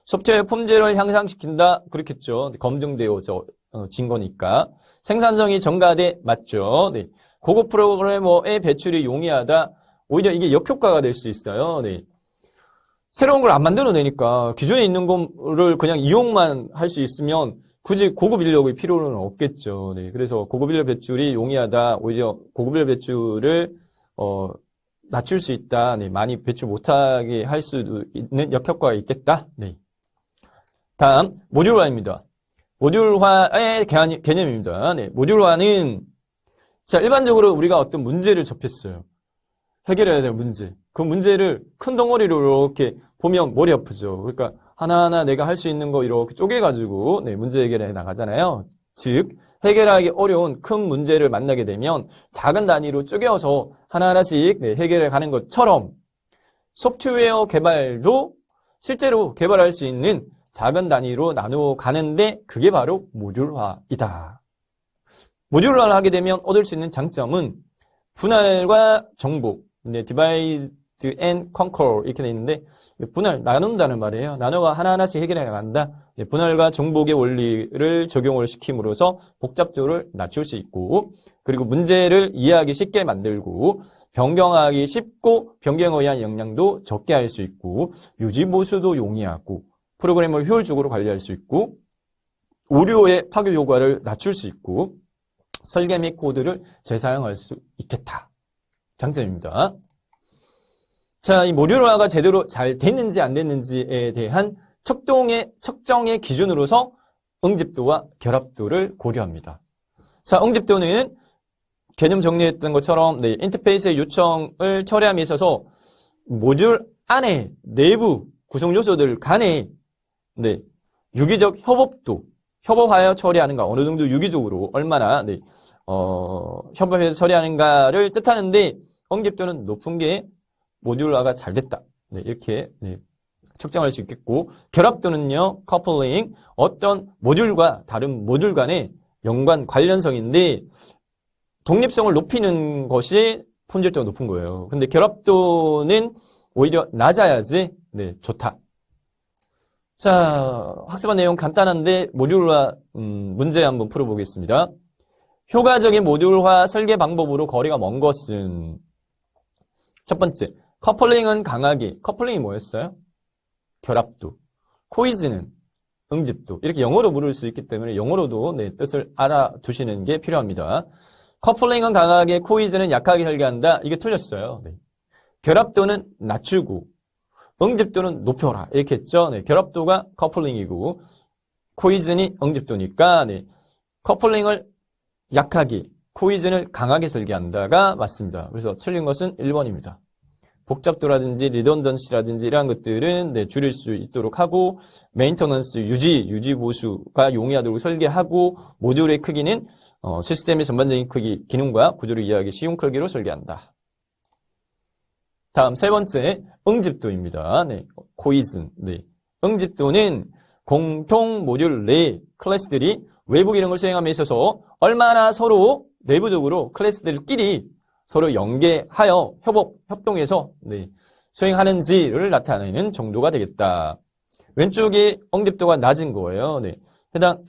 소프트웨어 품질을 향상시킨다. 그렇겠죠. 검증되어진 거니까. 생산성이 증가돼. 맞죠. 네. 고급 프로그래머의 배출이 용이하다. 오히려 이게 역효과가 될 수 있어요. 네. 새로운 걸 안 만들어내니까 기존에 있는 거를 그냥 이용만 할 수 있으면 굳이 고급 인력의 필요는 없겠죠. 네. 그래서 고급 인력 배출이 용이하다. 오히려 고급 인력 배출을 낮출 수 있다. 네. 많이 배출 못하게 할 수 있는 역효과가 있겠다. 네. 다음 모듈화입니다. 모듈화의 개념입니다. 네. 모듈화는 자, 일반적으로 우리가 어떤 문제를 접했어요. 해결해야 될 문제. 그 문제를 큰 덩어리로 이렇게 보면 머리 아프죠. 그러니까 하나하나 내가 할 수 있는 거 이렇게 쪼개가지고 문제 해결해 나가잖아요. 즉 해결하기 어려운 큰 문제를 만나게 되면 작은 단위로 쪼개어서 하나하나씩 해결해 가는 것처럼 소프트웨어 개발도 실제로 개발할 수 있는 작은 단위로 나누어 가는데 그게 바로 모듈화이다. 모듈화를 하게 되면 얻을 수 있는 장점은 분할과 정복, divide and conquer 이렇게 돼 있는데 분할, 나눈다는 말이에요. 나눠가 하나하나씩 해결해 나간다. 분할과 정복의 원리를 적용을 시킴으로써 복잡도를 낮출 수 있고 그리고 문제를 이해하기 쉽게 만들고 변경하기 쉽고 변경에 의한 영향도 적게 할 수 있고 유지보수도 용이하고 프로그램을 효율적으로 관리할 수 있고 오류의 파괴 효과를 낮출 수 있고 설계 및 코드를 재사용할 수 있겠다. 장점입니다. 자, 이 모듈화가 제대로 잘 됐는지 안 됐는지에 대한 측정의 기준으로서 응집도와 결합도를 고려합니다. 자, 응집도는 개념 정리했던 것처럼 인터페이스의 요청을 처리함에 있어서 모듈 안에 내부 구성 요소들 간에 유기적 협업하여 처리하는가, 어느 정도 유기적으로 얼마나 협업해서 처리하는가를 뜻하는데 응집도는 높은 게 모듈화가 잘 됐다. 이렇게 측정할 수 있겠고 결합도는요, 커플링, 어떤 모듈과 다른 모듈 간의 연관 관련성인데 독립성을 높이는 것이 품질도가 높은 거예요. 근데 결합도는 오히려 낮아야지 좋다. 자, 학습한 내용 간단한데 모듈화 문제 한번 풀어보겠습니다. 효과적인 모듈화 설계 방법으로 거리가 먼 것은 첫 번째, 커플링은 강하게, 커플링이 뭐였어요? 결합도. 코이즈는 응집도. 이렇게 영어로 물을 수 있기 때문에 영어로도 뜻을 알아두시는 게 필요합니다. 커플링은 강하게, 코이즈는 약하게 설계한다. 이게 틀렸어요. 결합도는 낮추고 응집도는 높여라. 이렇게 했죠. 결합도가 커플링이고 코이즈는 응집도니까 커플링을 약하게, 코이즈를 강하게 설계한다가 맞습니다. 그래서 틀린 것은 1번입니다. 복잡도라든지 리던던시라든지 이러한 것들은 줄일 수 있도록 하고 메인터넌스, 유지 보수가 용이하도록 설계하고 모듈의 크기는 시스템의 전반적인 크기, 기능과 구조를 이해하기 쉬운 크기로 설계한다. 다음 세 번째, 응집도입니다. 코이즌. 응집도는 공통 모듈 내 클래스들이 외부 기능을 수행함에 있어서 얼마나 서로 내부적으로 클래스들끼리 서로 연계하여 협동해서 수행하는지를 나타내는 정도가 되겠다. 왼쪽이 응집도가 낮은 거예요.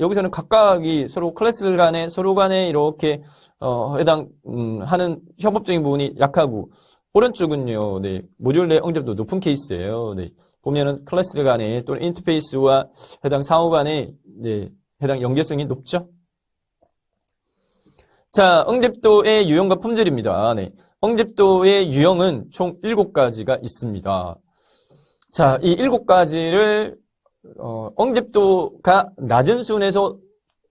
여기서는 각각이 서로 클래스들 간에 서로 간에 이렇게 하는 협업적인 부분이 약하고 오른쪽은요, 모듈 내 응집도 높은 케이스예요. 보면은 클래스들 간에 또는 인터페이스와 해당 상호 간에 해당 연계성이 높죠. 자, 응집도의 유형과 품질입니다. 응집도의 유형은 총 7가지가 있습니다. 자, 이 7가지를 응집도가 낮은 수준에서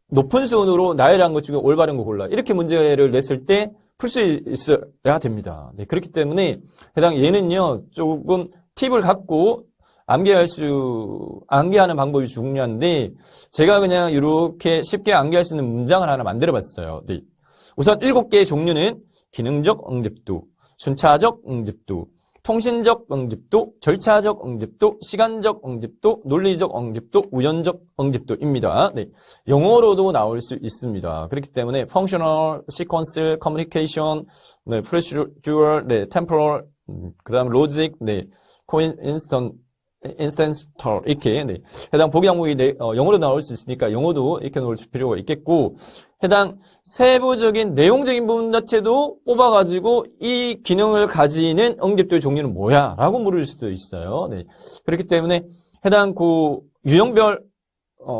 높은 수준으로 나열한 것 중에 올바른 거 골라. 이렇게 문제를 냈을 때 풀 수 있어야 됩니다. 그렇기 때문에 얘는요, 조금 팁을 갖고 암기하는 방법이 중요한데 제가 그냥 이렇게 쉽게 암기할 수 있는 문장을 하나 만들어 봤어요. 우선 7개의 종류는 기능적 응집도, 순차적 응집도, 통신적 응집도, 절차적 응집도, 시간적 응집도, 논리적 응집도, 우연적 응집도입니다. 영어로도 나올 수 있습니다. 그렇기 때문에 functional, sequence, communication, procedural, temporal, 그다음 logic, instantial 이렇게 해당 보기 항목이 영어로 나올 수 있으니까 영어도 이렇게 놓을 필요가 있겠고 해당 세부적인 내용적인 부분 자체도 뽑아가지고 이 기능을 가지는 응집도의 종류는 뭐야? 라고 물을 수도 있어요. 그렇기 때문에 해당 유형별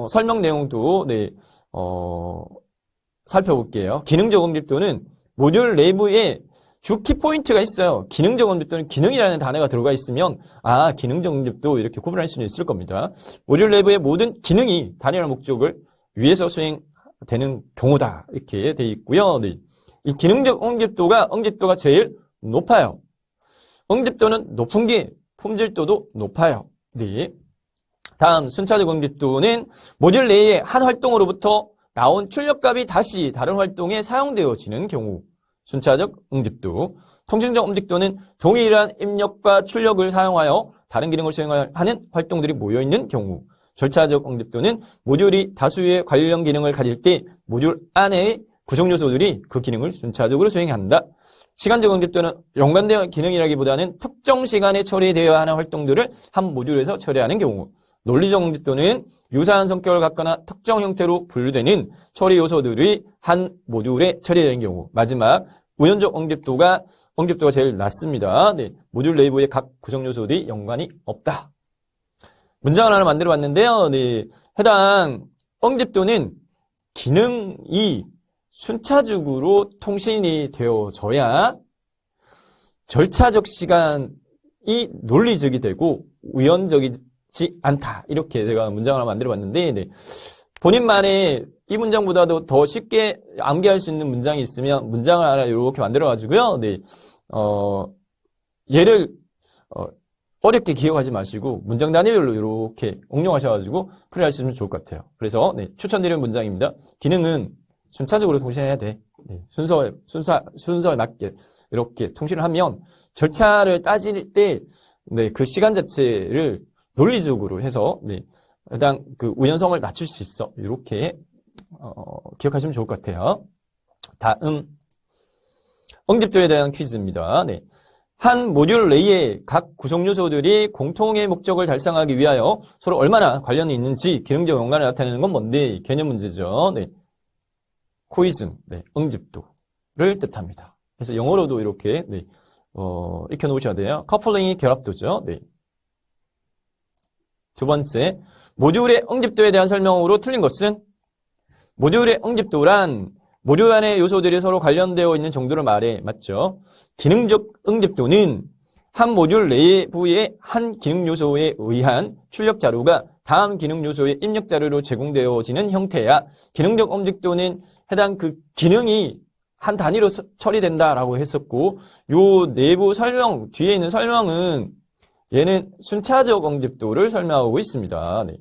설명 내용도 살펴볼게요. 기능적 응집도는 모듈 내부에 주 키포인트가 있어요. 기능적 응집도는 기능이라는 단어가 들어가 있으면 기능적 응집도 이렇게 구분할 수는 있을 겁니다. 모듈 내부의 모든 기능이 단일한 목적을 위해서 수행되는 경우다. 이렇게 돼 있고요. 이 기능적 응집도가 제일 높아요. 응집도는 높은 게 품질도도 높아요. 다음 순차적 응집도는 모듈 내의 한 활동으로부터 나온 출력값이 다시 다른 활동에 사용되어지는 경우. 순차적 응집도. 통신적 응집도는 동일한 입력과 출력을 사용하여 다른 기능을 수행하는 활동들이 모여있는 경우. 절차적 응집도는 모듈이 다수의 관련 기능을 가질 때 모듈 안의 구성 요소들이 그 기능을 순차적으로 수행한다. 시간적 응집도는 연관된 기능이라기보다는 특정 시간에 처리되어야 하는 활동들을 한 모듈에서 처리하는 경우. 논리적 응집도는 유사한 성격을 갖거나 특정 형태로 분류되는 처리 요소들이 한 모듈에 처리되는 경우. 마지막 우연적 응집도가 제일 낮습니다. 네, 모듈 내부의 각 구성 요소들이 연관이 없다. 문장을 하나 만들어 봤는데요. 네, 해당 응집도는 기능이 순차적으로 통신이 되어져야 절차적 시간이 논리적이 되고 우연적이지 않다. 이렇게 제가 문장을 하나 만들어 봤는데, 네. 본인만의 이 문장보다도 더 쉽게 암기할 수 있는 문장이 있으면 문장을 하나 이렇게 만들어 가지고요. 네. 얘를 어렵게 기억하지 마시고 문장 단위별로 이렇게 응용하셔가지고 풀이하시면 좋을 것 같아요. 그래서 네, 추천드리는 문장입니다. 기능은 순차적으로 통신해야 돼. 네, 순서에 맞게 이렇게 통신을 하면 절차를 따질 때 네, 그 시간 자체를 논리적으로 해서 네, 일단 그 우연성을 낮출 수 있어. 이렇게 기억하시면 좋을 것 같아요. 다음 응집도에 대한 퀴즈입니다. 네. 한 모듈 내의 각 구성 요소들이 공통의 목적을 달성하기 위하여 서로 얼마나 관련이 있는지 기능적 연관을 나타내는 건 뭔데? 개념 문제죠. 네. 코이즘, 네. 응집도를 뜻합니다. 그래서 영어로도 이렇게 네. 익혀 놓으셔야 돼요. 커플링이 결합도죠. 네. 두 번째, 모듈의 응집도에 대한 설명으로 틀린 것은 모듈의 응집도란 모듈 안의 요소들이 서로 관련되어 있는 정도를 말해. 맞죠? 기능적 응집도는 한 모듈 내부의 한 기능 요소에 의한 출력 자료가 다음 기능 요소의 입력 자료로 제공되어지는 형태야. 기능적 응집도는 해당 그 기능이 한 단위로 처리된다라고 했었고, 요 내부 설명, 뒤에 있는 설명은 얘는 순차적 응집도를 설명하고 있습니다. 네.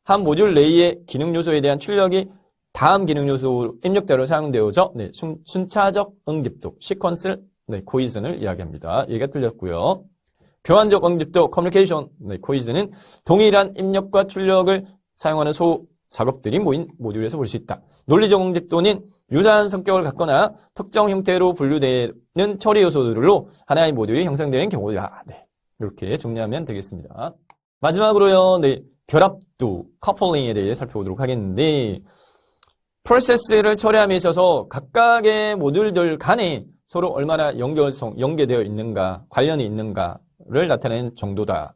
한 모듈 내의 기능 요소에 대한 출력이 다음 기능 요소 입력대로 사용되어져 네, 순차적 응집도, 시퀀스 네, 코이즌을 이야기합니다. 얘기가 틀렸고요. 교환적 응집도, 커뮤니케이션 네, 코이즌은 동일한 입력과 출력을 사용하는 소 작업들이 모인 모듈에서 볼 수 있다. 논리적 응집도는 유사한 성격을 갖거나 특정 형태로 분류되는 처리 요소들로 하나의 모듈이 형성되는 경우다. 네, 이렇게 정리하면 되겠습니다. 마지막으로요, 네, 결합도, 커플링에 대해 살펴보도록 하겠는데, 프로세스를 처리함에 있어서 각각의 모듈들 간에 서로 얼마나 연계되어 있는가, 관련이 있는가를 나타내는 정도다.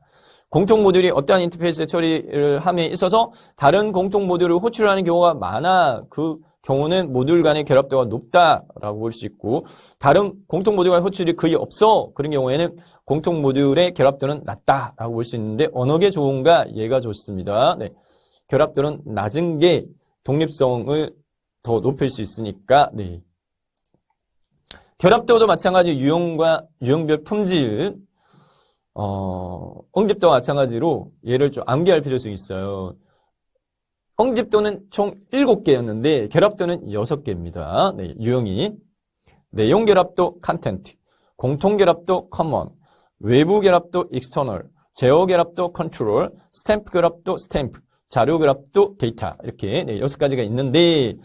공통 모듈이 어떠한 인터페이스 처리를 함에 있어서 다른 공통 모듈을 호출하는 경우가 많아. 그 경우는 모듈 간의 결합도가 높다라고 볼 수 있고, 다른 공통 모듈 간 호출이 거의 없어. 그런 경우에는 공통 모듈의 결합도는 낮다라고 볼 수 있는데, 어느 게 좋은가? 얘가 좋습니다. 네. 결합도는 낮은 게 독립성을 더 높일 수 있으니까, 네. 결합도도 마찬가지 유형과 유형별 품질, 응집도와 마찬가지로 얘를 좀 암기할 필요성이 있어요. 응집도는 총 7개였는데, 결합도는 6개입니다. 네, 유형이. 내용 결합도, 컨텐트. 공통 결합도, 커먼. 외부 결합도, 익스터널. 제어 결합도, 컨트롤. 스탬프 결합도, 스탬프. 자료 결합도, 데이터. 이렇게 네, 6가지가 있는데,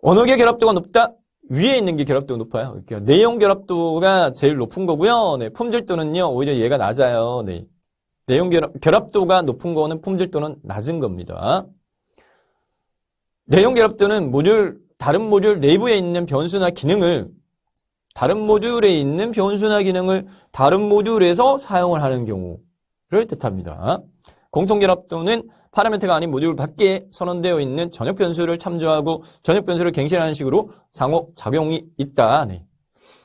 어느 게 결합도가 높다? 위에 있는 게 결합도가 높아요. 그러니까 내용 결합도가 제일 높은 거고요. 네, 품질도는요, 오히려 얘가 낮아요. 네. 내용 결합도가 높은 거는 품질도는 낮은 겁니다. 내용 결합도는 다른 모듈 내부에 있는 변수나 기능을, 다른 모듈에 있는 변수나 기능을 다른 모듈에서 사용을 하는 경우를 뜻합니다. 공통 결합도는 파라미터가 아닌 모듈 밖에 선언되어 있는 전역 변수를 참조하고 전역 변수를 갱신하는 식으로 상호작용이 있다. 네.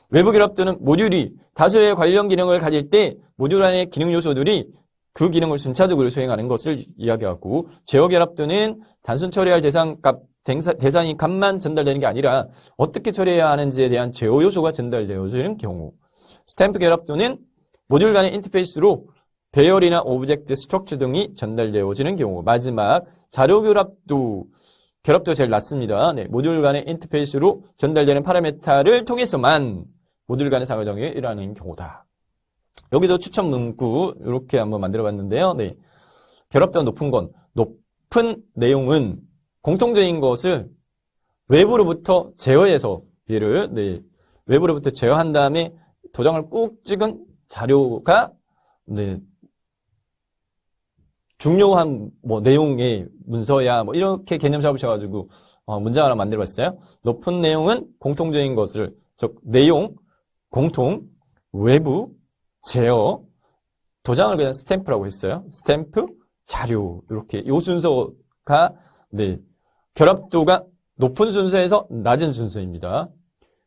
외부 결합도는 모듈이 다수의 관련 기능을 가질 때 모듈 안의 기능 요소들이 그 기능을 순차적으로 수행하는 것을 이야기하고, 제어 결합도는 단순 처리할 대상이 값만 전달되는 게 아니라 어떻게 처리해야 하는지에 대한 제어 요소가 전달되어지는 경우. 스탬프 결합도는 모듈 간의 인터페이스로 배열이나 오브젝트, 스트럭처 등이 전달되어지는 경우. 마지막 자료 결합도 제일 낮습니다. 네, 모듈 간의 인터페이스로 전달되는 파라미터를 통해서만 모듈 간의 상호작용이 일어나는 경우다. 여기도 추천 문구 이렇게 한번 만들어 봤는데요. 네. 결합도가 높은 건, 높은 내용은 공통적인 것을 외부로부터 제어해서 얘를, 네, 외부로부터 제어한 다음에 도장을 꾹 찍은 자료가, 네, 중요한 뭐 내용의 문서야 뭐 이렇게 개념 잡으셔가지고 문장 하나 만들어봤어요. 높은 내용은 공통적인 것을, 즉 내용, 공통, 외부, 제어, 도장을 그냥 스탬프라고 했어요. 스탬프, 자료 이렇게 이 순서가 네, 결합도가 높은 순서에서 낮은 순서입니다.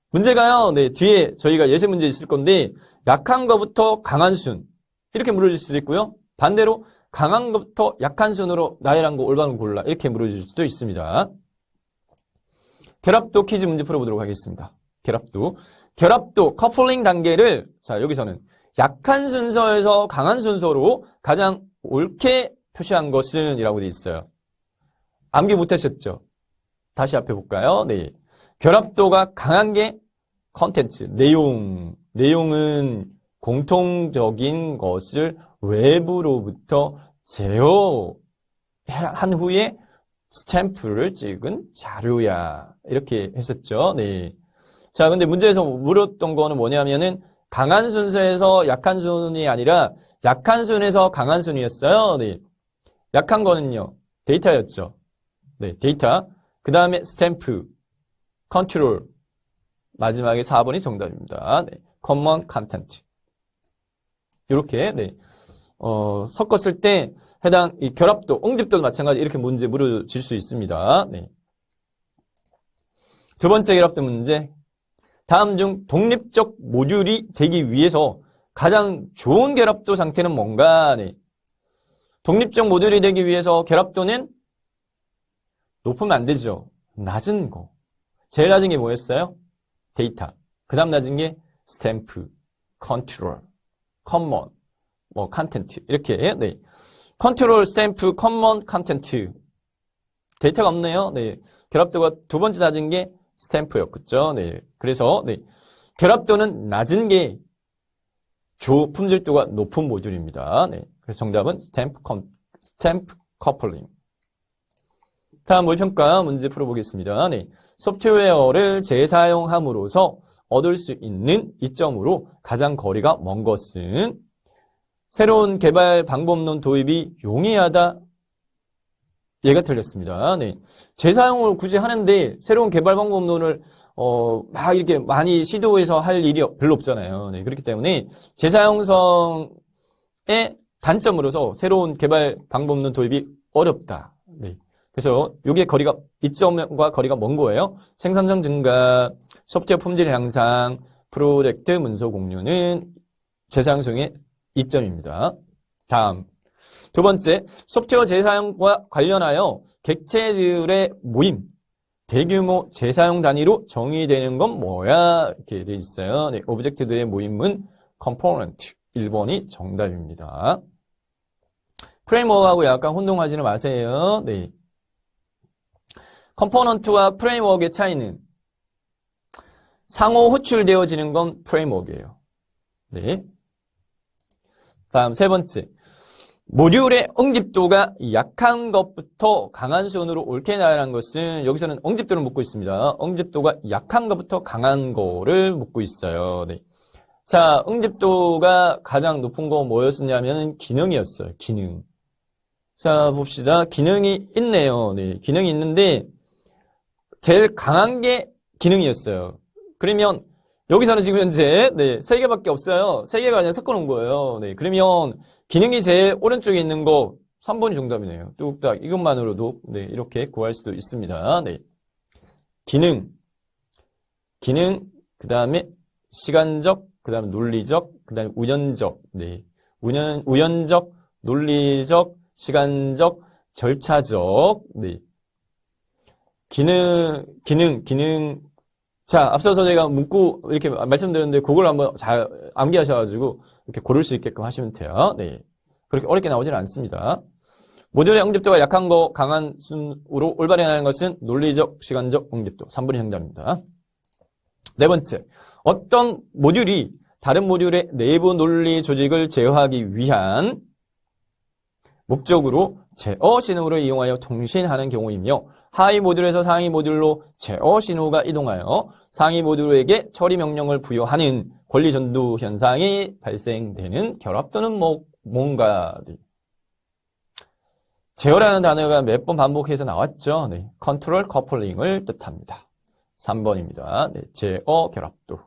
문제가요. 네, 뒤에 저희가 예시 문제 있을 건데 약한 것부터 강한 순 이렇게 물어줄 수도 있고요. 반대로 강한 것부터 약한 순으로 나열한 거 올바른 거 골라 이렇게 물어줄 수도 있습니다. 결합도 퀴즈 문제 풀어보도록 하겠습니다. 결합도 커플링 단계를 자 여기서는 약한 순서에서 강한 순서로 가장 옳게 표시한 것은 이라고 되어 있어요. 암기 못하셨죠? 다시 앞에 볼까요? 네, 결합도가 강한 게 컨텐츠, 내용은 공통적인 것을 외부로부터 제어한 후에 스탬프를 찍은 자료야. 이렇게 했었죠. 네. 자, 근데 문제에서 물었던 거는 뭐냐면은 강한 순서에서 약한 순이 아니라 약한 순에서 강한 순이었어요. 네. 약한 거는요. 데이터였죠. 네, 데이터. 그 다음에 스탬프, 컨트롤. 마지막에 4번이 정답입니다. 네. 커먼 컨텐츠. 이렇게 네. 섞었을 때 해당 이 결합도, 응집도도 마찬가지 이렇게 문제 물어질 수 있습니다. 네. 두 번째 결합도 문제. 다음 중 독립적 모듈이 되기 위해서 가장 좋은 결합도 상태는 뭔가? 네. 독립적 모듈이 되기 위해서 결합도는 높으면 안 되죠. 낮은 거. 제일 낮은 게 뭐였어요? 데이터. 그 다음 낮은 게 스탬프, 컨트롤, 커먼, 뭐 컨텐트 이렇게 네. 컨트롤, 스탬프, 커먼, 컨텐트. 데이터가 없네요. 네. 결합도가 두 번째 낮은 게 스탬프였겠죠. 네. 그래서 네. 결합도는 낮은 게 품질도가 높은 모듈입니다. 네. 그래서 정답은 스탬프 커플링. 다음 물평가 문제 풀어보겠습니다. 네. 소프트웨어를 재사용함으로써 얻을 수 있는 이점으로 가장 거리가 먼 것은 새로운 개발 방법론 도입이 용이하다. 얘가 틀렸습니다. 네. 재사용을 굳이 하는데 새로운 개발 방법론을 막 이렇게 많이 시도해서 할 일이 별로 없잖아요. 네. 그렇기 때문에 재사용성의 단점으로서 새로운 개발 방법론 도입이 어렵다. 네. 그래서 이게 거리가 이점과 거리가 먼 거예요. 생산성 증가, 소프트웨어 품질 향상, 프로젝트 문서 공유는 재사용성의 이점입니다. 다음 두 번째, 소프트웨어 재사용과 관련하여 객체들의 모임, 대규모 재사용 단위로 정의되는 건 뭐야? 이렇게 되어 있어요. 네, 오브젝트들의 모임은 컴포넌트. 1번이 정답입니다. 프레임워크하고 약간 혼동하지는 마세요. 네. 컴포넌트와 프레임워크의 차이는 상호 호출되어지는 건 프레임워크예요. 네. 다음 세 번째. 모듈의 응집도가 약한 것부터 강한 순으로 옳게 나열한 것은 여기서는 응집도를 묻고 있습니다. 응집도가 약한 것부터 강한 거를 묻고 있어요. 네. 자, 응집도가 가장 높은 거 뭐였었냐면 기능이었어요. 기능. 자, 봅시다. 기능이 있네요. 네. 기능이 있는데 제일 강한 게 기능이었어요. 그러면 여기서는 지금 현재 네, 3개밖에 없어요. 3개가 그냥 섞어놓은 거예요. 네, 그러면 기능이 제일 오른쪽에 있는 거 3번이 정답이네요. 뚝딱 이것만으로도 네, 이렇게 구할 수도 있습니다. 네. 기능, 그 다음에 시간적, 그 다음에 논리적, 그 다음에 우연적, 네. 우연적, 논리적, 시간적, 절차적, 네. 기능. 자, 앞서서 제가 문구 이렇게 말씀드렸는데 그걸 한번 잘 암기하셔가지고 이렇게 고를 수 있게끔 하시면 돼요. 네. 그렇게 어렵게 나오지는 않습니다. 모듈의 응집도가 약한 거 강한 순으로 올바르게 나가는 것은 논리적, 시간적 응집도. 3번이 정답입니다. 네 번째. 어떤 모듈이 다른 모듈의 내부 논리 조직을 제어하기 위한 목적으로 제어 신호를 이용하여 통신하는 경우이며 하위 모듈에서 상위 모듈로 제어 신호가 이동하여 상위 모듈에게 처리 명령을 부여하는 권리 전도 현상이 발생되는 결합 또는 뭔가. 제어라는 단어가 몇 번 반복해서 나왔죠. 네, 컨트롤 커플링을 뜻합니다. 3번입니다. 네, 제어 결합도.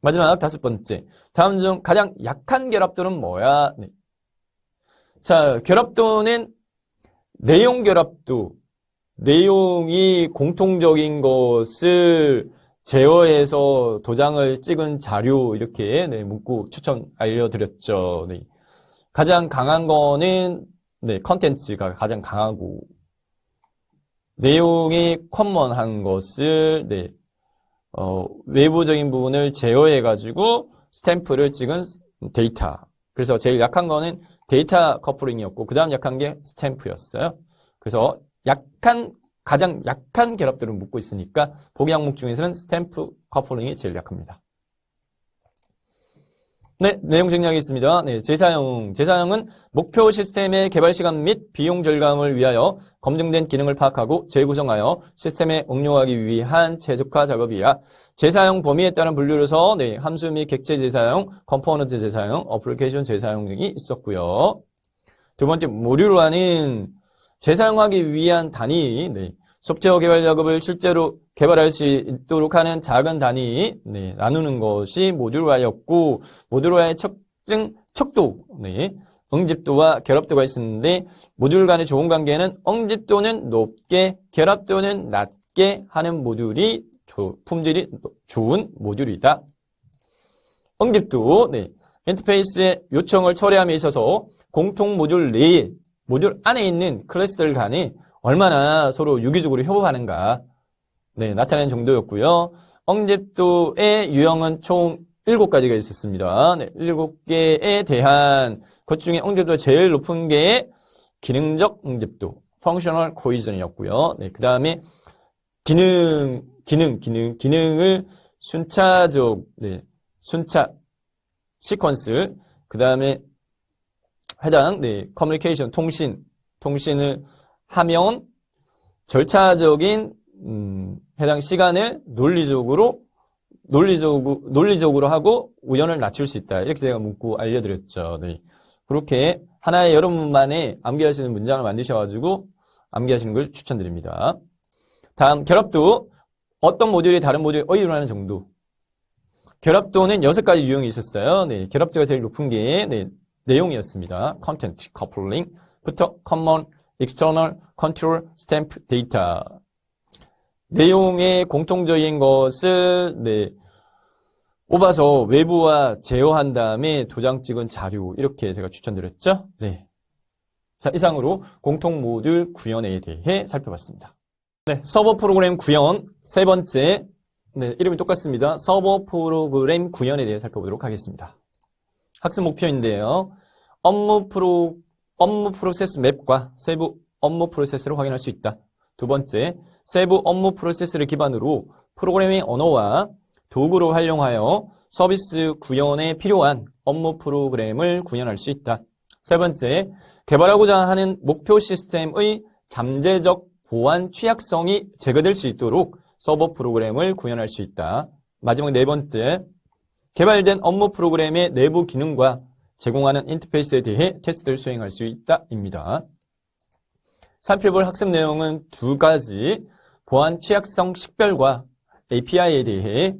마지막 5번째. 다음 중 가장 약한 결합도는 뭐야? 네. 자, 결합도는 내용 결합도. 내용이 공통적인 것을 제어해서 도장을 찍은 자료 이렇게 네, 문구 추천 알려드렸죠. 네. 가장 강한 거는 네, 컨텐츠가 가장 강하고 내용이 커먼한 것을 네, 외부적인 부분을 제어해가지고 스탬프를 찍은 데이터. 그래서 제일 약한 거는 데이터 커플링이었고 그 다음 약한 게 스탬프였어요. 그래서 가장 약한 결합들을 묻고 있으니까 보기 항목 중에서는 스탬프 커플링이 제일 약합니다. 네, 내용 정리하기 있습니다. 네, 재사용은 목표 시스템의 개발 시간 및 비용 절감을 위하여 검증된 기능을 파악하고 재구성하여 시스템에 응용하기 위한 최적화 작업이야. 재사용 범위에 따른 분류로서 네, 함수 및 객체 재사용, 컴포넌트 재사용, 어플리케이션 재사용 등이 있었고요. 두 번째, 모듈화는 재사용하기 위한 단위, 네, 소프트웨어 개발 작업을 실제로 개발할 수 있도록 하는 작은 단위 네, 나누는 것이 모듈화였고 모듈화의 척도, 네, 응집도와 결합도가 있었는데 모듈 간의 좋은 관계는 응집도는 높게 결합도는 낮게 하는 모듈이 품질이 좋은 모듈이다. 응집도, 네, 인터페이스의 요청을 처리함에 있어서 공통 모듈 내에 모듈 안에 있는 클래스들 간에 얼마나 서로 유기적으로 협업하는가 네, 나타낸 정도였고요. 응집도의 유형은 총 7가지가 있었습니다. 네, 7개에 대한 것 중에 응집도가 제일 높은 게 기능적 응집도, functional cohesion이었고요. 네, 그 다음에 기능을 순차 시퀀스, 그 다음에 해당 네, 커뮤니케이션 통신을 하면 절차적인 해당 시간을 논리적으로 하고 우연을 낮출 수 있다. 이렇게 제가 문구 알려드렸죠. 네. 그렇게 하나의 여러분만에 암기할 수 있는 문장을 만드셔가지고 암기하시는 걸 추천드립니다. 다음 결합도 어떤 모듈이 다른 모듈에 의존하는 정도. 결합도는 6가지 유형이 있었어요. 네. 결합도가 제일 높은 게 네, 내용이었습니다. 컨텐츠 커플링부터 common external control stamp data. 내용의 공통적인 것을 네, 뽑아서 외부와 제어한 다음에 도장 찍은 자료 이렇게 제가 추천드렸죠. 네. 자, 이상으로 공통 모듈 구현에 대해 살펴봤습니다. 네, 서버 프로그램 구현 세 번째. 네, 이름이 똑같습니다. 서버 프로그램 구현에 대해 살펴보도록 하겠습니다. 학습 목표인데요. 업무 프로세스 맵과 세부 업무 프로세스를 확인할 수 있다. 두 번째, 세부 업무 프로세스를 기반으로 프로그래밍 언어와 도구를 활용하여 서비스 구현에 필요한 업무 프로그램을 구현할 수 있다. 세 번째, 개발하고자 하는 목표 시스템의 잠재적 보안 취약성이 제거될 수 있도록 서버 프로그램을 구현할 수 있다. 마지막 네 번째, 개발된 업무 프로그램의 내부 기능과 제공하는 인터페이스에 대해 테스트를 수행할 수 있다입니다. 살펴볼 학습 내용은 2가지, 보안 취약성 식별과 API에 대해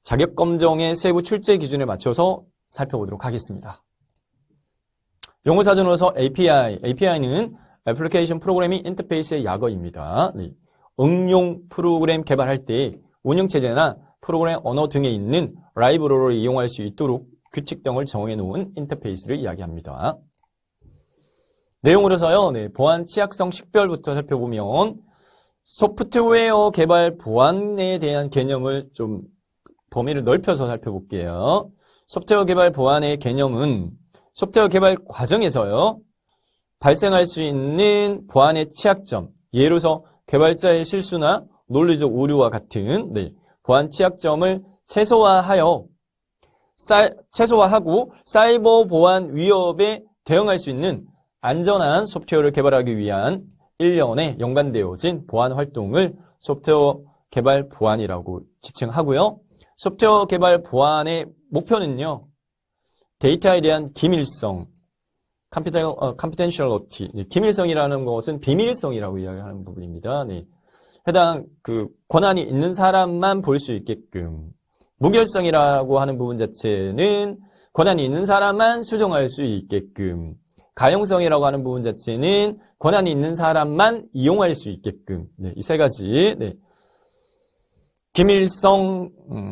자격 검정의 세부 출제 기준에 맞춰서 살펴보도록 하겠습니다. 용어사전으로서 API는 애플리케이션 프로그래밍 인터페이스의 약어입니다. 네. 응용 프로그램 개발할 때 운영체제나 프로그램 언어 등에 있는 라이브러리를 이용할 수 있도록 규칙 등을 정해 놓은 인터페이스를 이야기합니다. 내용으로서요, 네, 보안 취약성 식별부터 살펴보면 소프트웨어 개발 보안에 대한 개념을 좀 범위를 넓혀서 살펴볼게요. 소프트웨어 개발 보안의 개념은 소프트웨어 개발 과정에서요, 발생할 수 있는 보안의 취약점, 예로서 개발자의 실수나 논리적 오류와 같은 네, 보안 취약점을 최소화하고 사이버 보안 위협에 대응할 수 있는 안전한 소프트웨어를 개발하기 위한 1년에 연관되어진 보안 활동을 소프트웨어 개발 보안이라고 지칭하고요. 소프트웨어 개발 보안의 목표는요. 데이터에 대한 기밀성, confidentiality, 기밀성이라는 것은 비밀성이라고 이야기하는 부분입니다. 네. 해당 권한이 있는 사람만 볼 수 있게끔, 무결성이라고 하는 부분 자체는 권한이 있는 사람만 수정할 수 있게끔, 가용성이라고 하는 부분 자체는 권한이 있는 사람만 이용할 수 있게끔, 네, 이 세 가지, 네. 기밀성,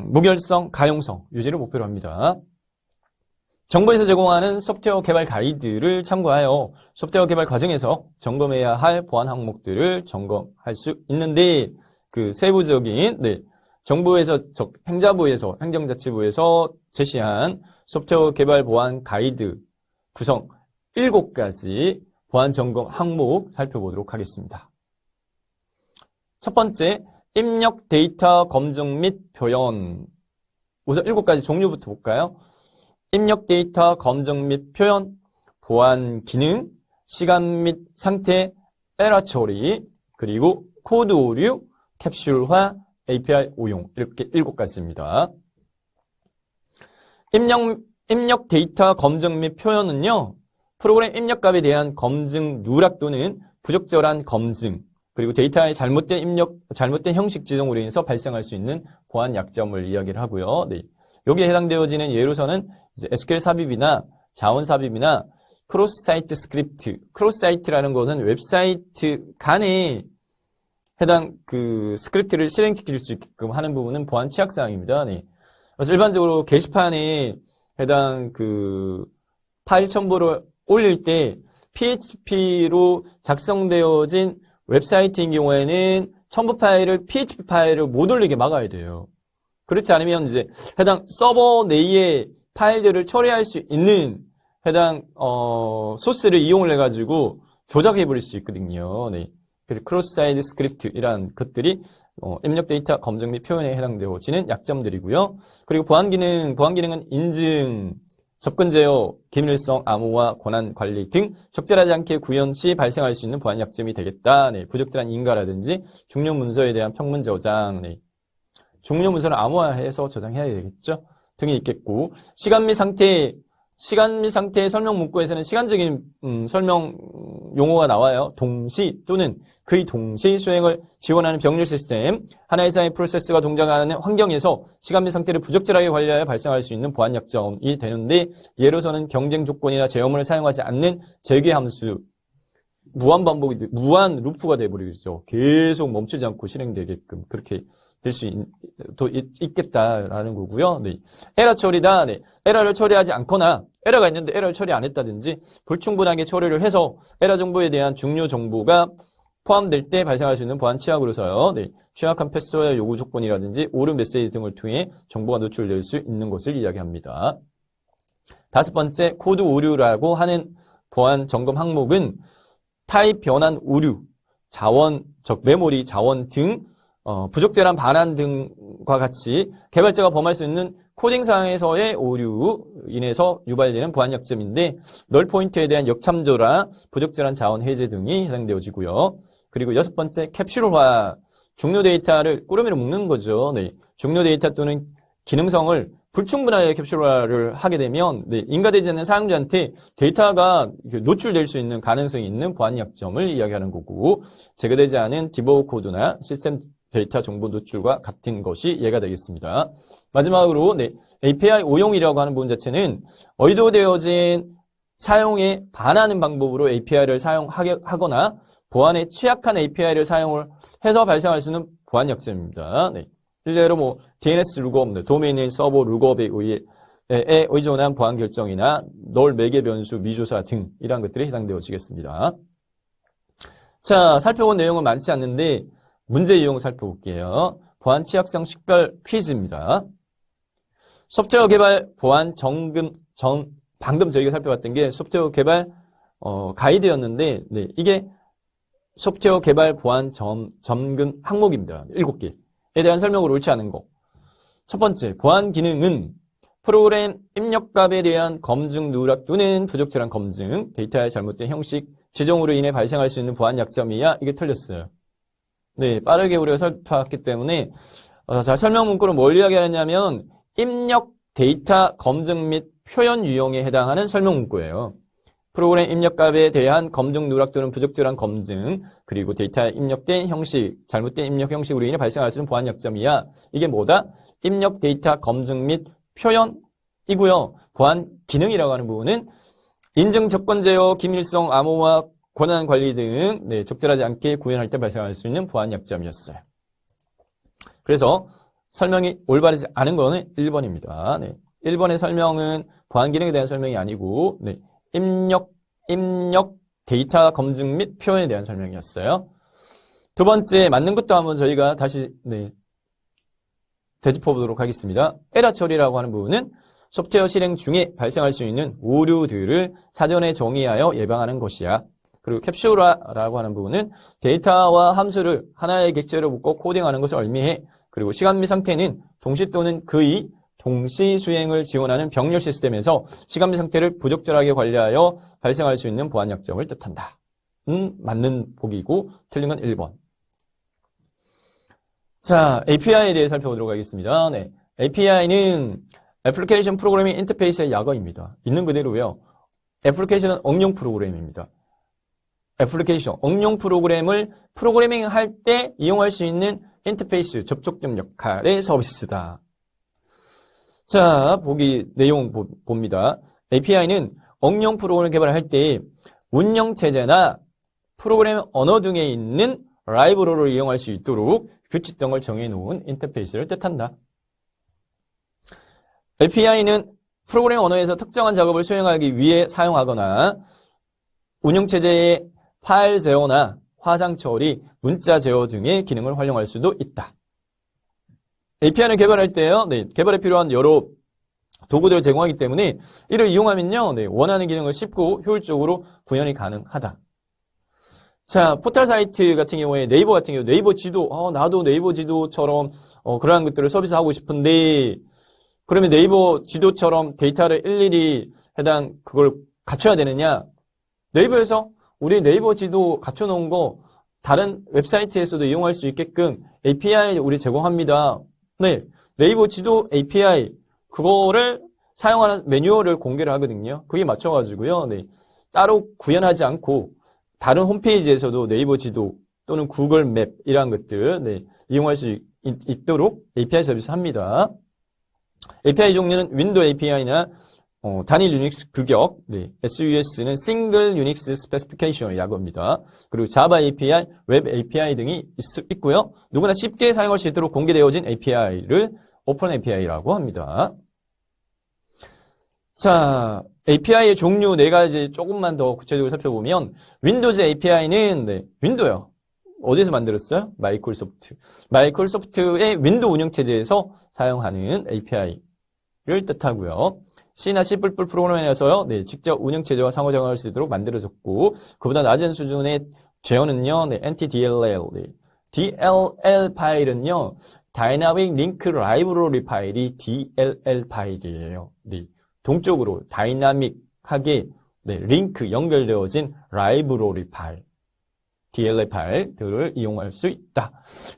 무결성, 가용성 유지를 목표로 합니다. 정부에서 제공하는 소프트웨어 개발 가이드를 참고하여 소프트웨어 개발 과정에서 점검해야 할 보안 항목들을 점검할 수 있는데, 세부적인, 네, 정부에서, 행자부에서, 행정자치부에서 제시한 소프트웨어 개발 보안 가이드 구성 7가지 보안 점검 항목 살펴보도록 하겠습니다. 첫 번째, 입력 데이터 검증 및 표현. 우선 7가지 종류부터 볼까요? 입력 데이터 검증 및 표현, 보안 기능, 시간 및 상태, 에러 처리, 그리고 코드 오류, 캡슐화, API 오용, 이렇게 7가지입니다. 입력 데이터 검증 및 표현은요, 프로그램 입력값에 대한 검증 누락 또는 부적절한 검증, 그리고 데이터의 잘못된 형식 지정으로 인해서 발생할 수 있는 보안 약점을 이야기를 하고요. 네. 여기에 해당되어지는 예로서는 이제 SQL 삽입이나 자원 삽입이나 크로스 사이트 스크립트, 크로스 사이트라는 것은 웹사이트 간에 해당 스크립트를 실행시킬 수 있게끔 하는 부분은 보안 취약사항입니다. 네. 그래서 일반적으로 게시판에 해당 파일 첨부를 올릴 때 PHP로 작성되어진 웹사이트인 경우에는 첨부 파일을 PHP 파일을 못 올리게 막아야 돼요. 그렇지 않으면 이제 해당 서버 내의 파일들을 처리할 수 있는 해당 소스를 이용을 해가지고 조작해 버릴 수 있거든요. 네. 그래서 크로스 사이트 스크립트이란 것들이 입력 데이터 검증 및 표현에 해당되어지는 약점들이고요. 그리고 보안 기능은 인증, 접근 제어, 기밀성, 암호화, 권한 관리 등 적절하지 않게 구현 시 발생할 수 있는 보안 약점이 되겠다. 네. 부적절한 인가라든지 중요 문서에 대한 평문 저장, 네. 중요 문서를 암호화해서 저장해야 되겠죠. 등이 있겠고, 시간 및 상태의 설명 문구에서는 시간적인 설명 용어가 나와요. 동시 또는 그의 동시 수행을 지원하는 병렬 시스템, 하나 이상의 프로세스가 동작하는 환경에서 시간 및 상태를 부적절하게 관리하여 발생할 수 있는 보안 약점이 되는데, 예로서는 경쟁 조건이나 제어문을 사용하지 않는 재개 함수, 무한 무한 루프가 돼버리겠죠. 계속 멈추지 않고 실행되게끔 그렇게 될 수 있겠다라는 거고요. 네. 에러 처리다. 네. 에러를 처리하지 않거나 에러가 있는데 에러를 처리 안 했다든지 불충분하게 처리를 해서 에러 정보에 대한 중요 정보가 포함될 때 발생할 수 있는 보안 취약으로서요. 네. 취약한 패스워드 요구 조건이라든지 오류 메시지 등을 통해 정보가 노출될 수 있는 것을 이야기합니다. 5번째, 코드 오류라고 하는 보안 점검 항목은 타입 변환 오류, 메모리 자원 등 부적절한 반환 등과 같이 개발자가 범할 수 있는 코딩 상에서의 오류 인해서 유발되는 보안 약점인데, 널 포인트에 대한 역참조라 부적절한 자원 해제 등이 해당되어지고요. 그리고 6번째, 캡슐화, 중요 데이터를 꾸러미로 묶는 거죠. 네. 중요 데이터 또는 기능성을 불충분하게 캡슐화를 하게 되면 인가되지 않는 사용자한테 데이터가 노출될 수 있는 가능성이 있는 보안 약점을 이야기하는 거고, 제거되지 않은 디버그 코드나 시스템 데이터 정보 노출과 같은 것이 예가 되겠습니다. 마지막으로 API 오용이라고 하는 부분 자체는 의도되어진 사용에 반하는 방법으로 API를 사용하거나 보안에 취약한 API를 사용을 해서 발생할 수 있는 보안 약점입니다. 네. 일례로 DNS 룩업, 도메인 네임 서버 룩업에 의존한 보안 결정이나 널 매개 변수 미조사 등 이러한 것들이 해당되어지겠습니다. 자, 살펴본 내용은 많지 않는데 문제 유형을 살펴볼게요. 보안 취약성 식별 퀴즈입니다. 소프트웨어 개발 보안 방금 저희가 살펴봤던 게 소프트웨어 개발 가이드였는데, 이게 소프트웨어 개발 보안 점검 항목입니다. 7개에 대한 설명으로 옳지 않은 거. 첫 번째, 보안 기능은 프로그램 입력값에 대한 검증 누락 또는 부적절한 검증, 데이터의 잘못된 형식, 지정으로 인해 발생할 수 있는 보안 약점이야. 이게 틀렸어요. 네, 빠르게 우리가 살펴봤기 때문에 자, 설명 문구는 뭘 이야기하느냐면 입력 데이터 검증 및 표현 유형에 해당하는 설명 문구예요. 프로그램 입력값에 대한 검증 누락 또는 부적절한 검증, 그리고 데이터에 입력된 형식, 잘못된 입력 형식으로 인해 발생할 수 있는 보안 약점이야. 이게 뭐다? 입력 데이터 검증 및 표현이고요. 보안 기능이라고 하는 부분은 인증 조건 제어, 기밀성, 암호화, 권한 관리 등 네, 적절하지 않게 구현할 때 발생할 수 있는 보안 약점이었어요. 그래서 설명이 올바르지 않은 거는 1번입니다. 네, 1번의 설명은 보안 기능에 대한 설명이 아니고 네, 입력 데이터 검증 및 표현에 대한 설명이었어요. 두 번째 맞는 것도 한번 저희가 다시 네, 되짚어 보도록 하겠습니다. 에러 처리라고 하는 부분은 소프트웨어 실행 중에 발생할 수 있는 오류들을 사전에 정의하여 예방하는 것이야. 그리고 캡슐화라고 하는 부분은 데이터와 함수를 하나의 객체로 묶어 코딩하는 것을 의미해. 그리고 시간 및 상태는 동시 또는 그의 동시 수행을 지원하는 병렬 시스템에서 시간 및 상태를 부적절하게 관리하여 발생할 수 있는 보안 약점을 뜻한다. 맞는 보기고 틀린 건 1번. 자, API에 대해 살펴보도록 하겠습니다. 네, API는 애플리케이션 프로그래밍 인터페이스의 약어입니다. 있는 그대로요. 애플리케이션은 응용 프로그램입니다. 애플리케이션, 응용 프로그램을 프로그래밍 할 때 이용할 수 있는 인터페이스, 접촉점 역할의 서비스다. 자, 내용 봅니다. API는 응용 프로그램을 개발할 때 운영체제나 프로그램 언어 등에 있는 라이브러리를 이용할 수 있도록 규칙 등을 정해놓은 인터페이스를 뜻한다. API는 프로그램 언어에서 특정한 작업을 수행하기 위해 사용하거나 운영체제의 파일 제어나 화장 처리, 문자 제어 등의 기능을 활용할 수도 있다. API를 개발할 때요, 네, 개발에 필요한 여러 도구들을 제공하기 때문에 이를 이용하면요, 네, 원하는 기능을 쉽고 효율적으로 구현이 가능하다. 자, 포털 사이트 같은 경우에 네이버 같은 경우 네이버 지도, 나도 네이버 지도처럼 그러한 것들을 서비스하고 싶은데 그러면 네이버 지도처럼 데이터를 일일이 그걸 갖춰야 되느냐? 네이버에서 우리 네이버 지도 갖춰놓은 거 다른 웹사이트에서도 이용할 수 있게끔 API 우리 제공합니다. 네, 네이버 지도 API 그거를 사용하는 매뉴얼을 공개를 하거든요. 그게 맞춰가지고요. 네, 따로 구현하지 않고 다른 홈페이지에서도 네이버 지도 또는 구글 맵 이런 것들 네, 이용할 수 있도록 API 서비스 합니다. API 종류는 윈도우 API나 단일 유닉스 규격, 네, SUS는 싱글 유닉스 스페시피케이션의 약어입니다. 그리고 자바 API, 웹 API 등이 있고요. 누구나 쉽게 사용할 수 있도록 공개되어진 API를 오픈 API라고 합니다. 자, API의 종류 4가지 조금만 더 구체적으로 살펴보면 윈도우즈 API는 네, 윈도우요. 어디서 만들었어요? 마이크로소프트의 윈도우 운영체제에서 사용하는 API를 뜻하고요. C나 C++ 프로그램에서요, 네, 직접 운영체제와 상호작용할 수 있도록 만들어졌고, 그보다 낮은 수준의 제어는요, 네, NTDLL, 네, DLL 파일은요, Dynamic Link Library 파일이 DLL 파일이에요. 네, 동쪽으로 다이나믹하게 네, 링크 연결되어진 라이브러리 파일. DLL 파일들을 이용할 수 있다.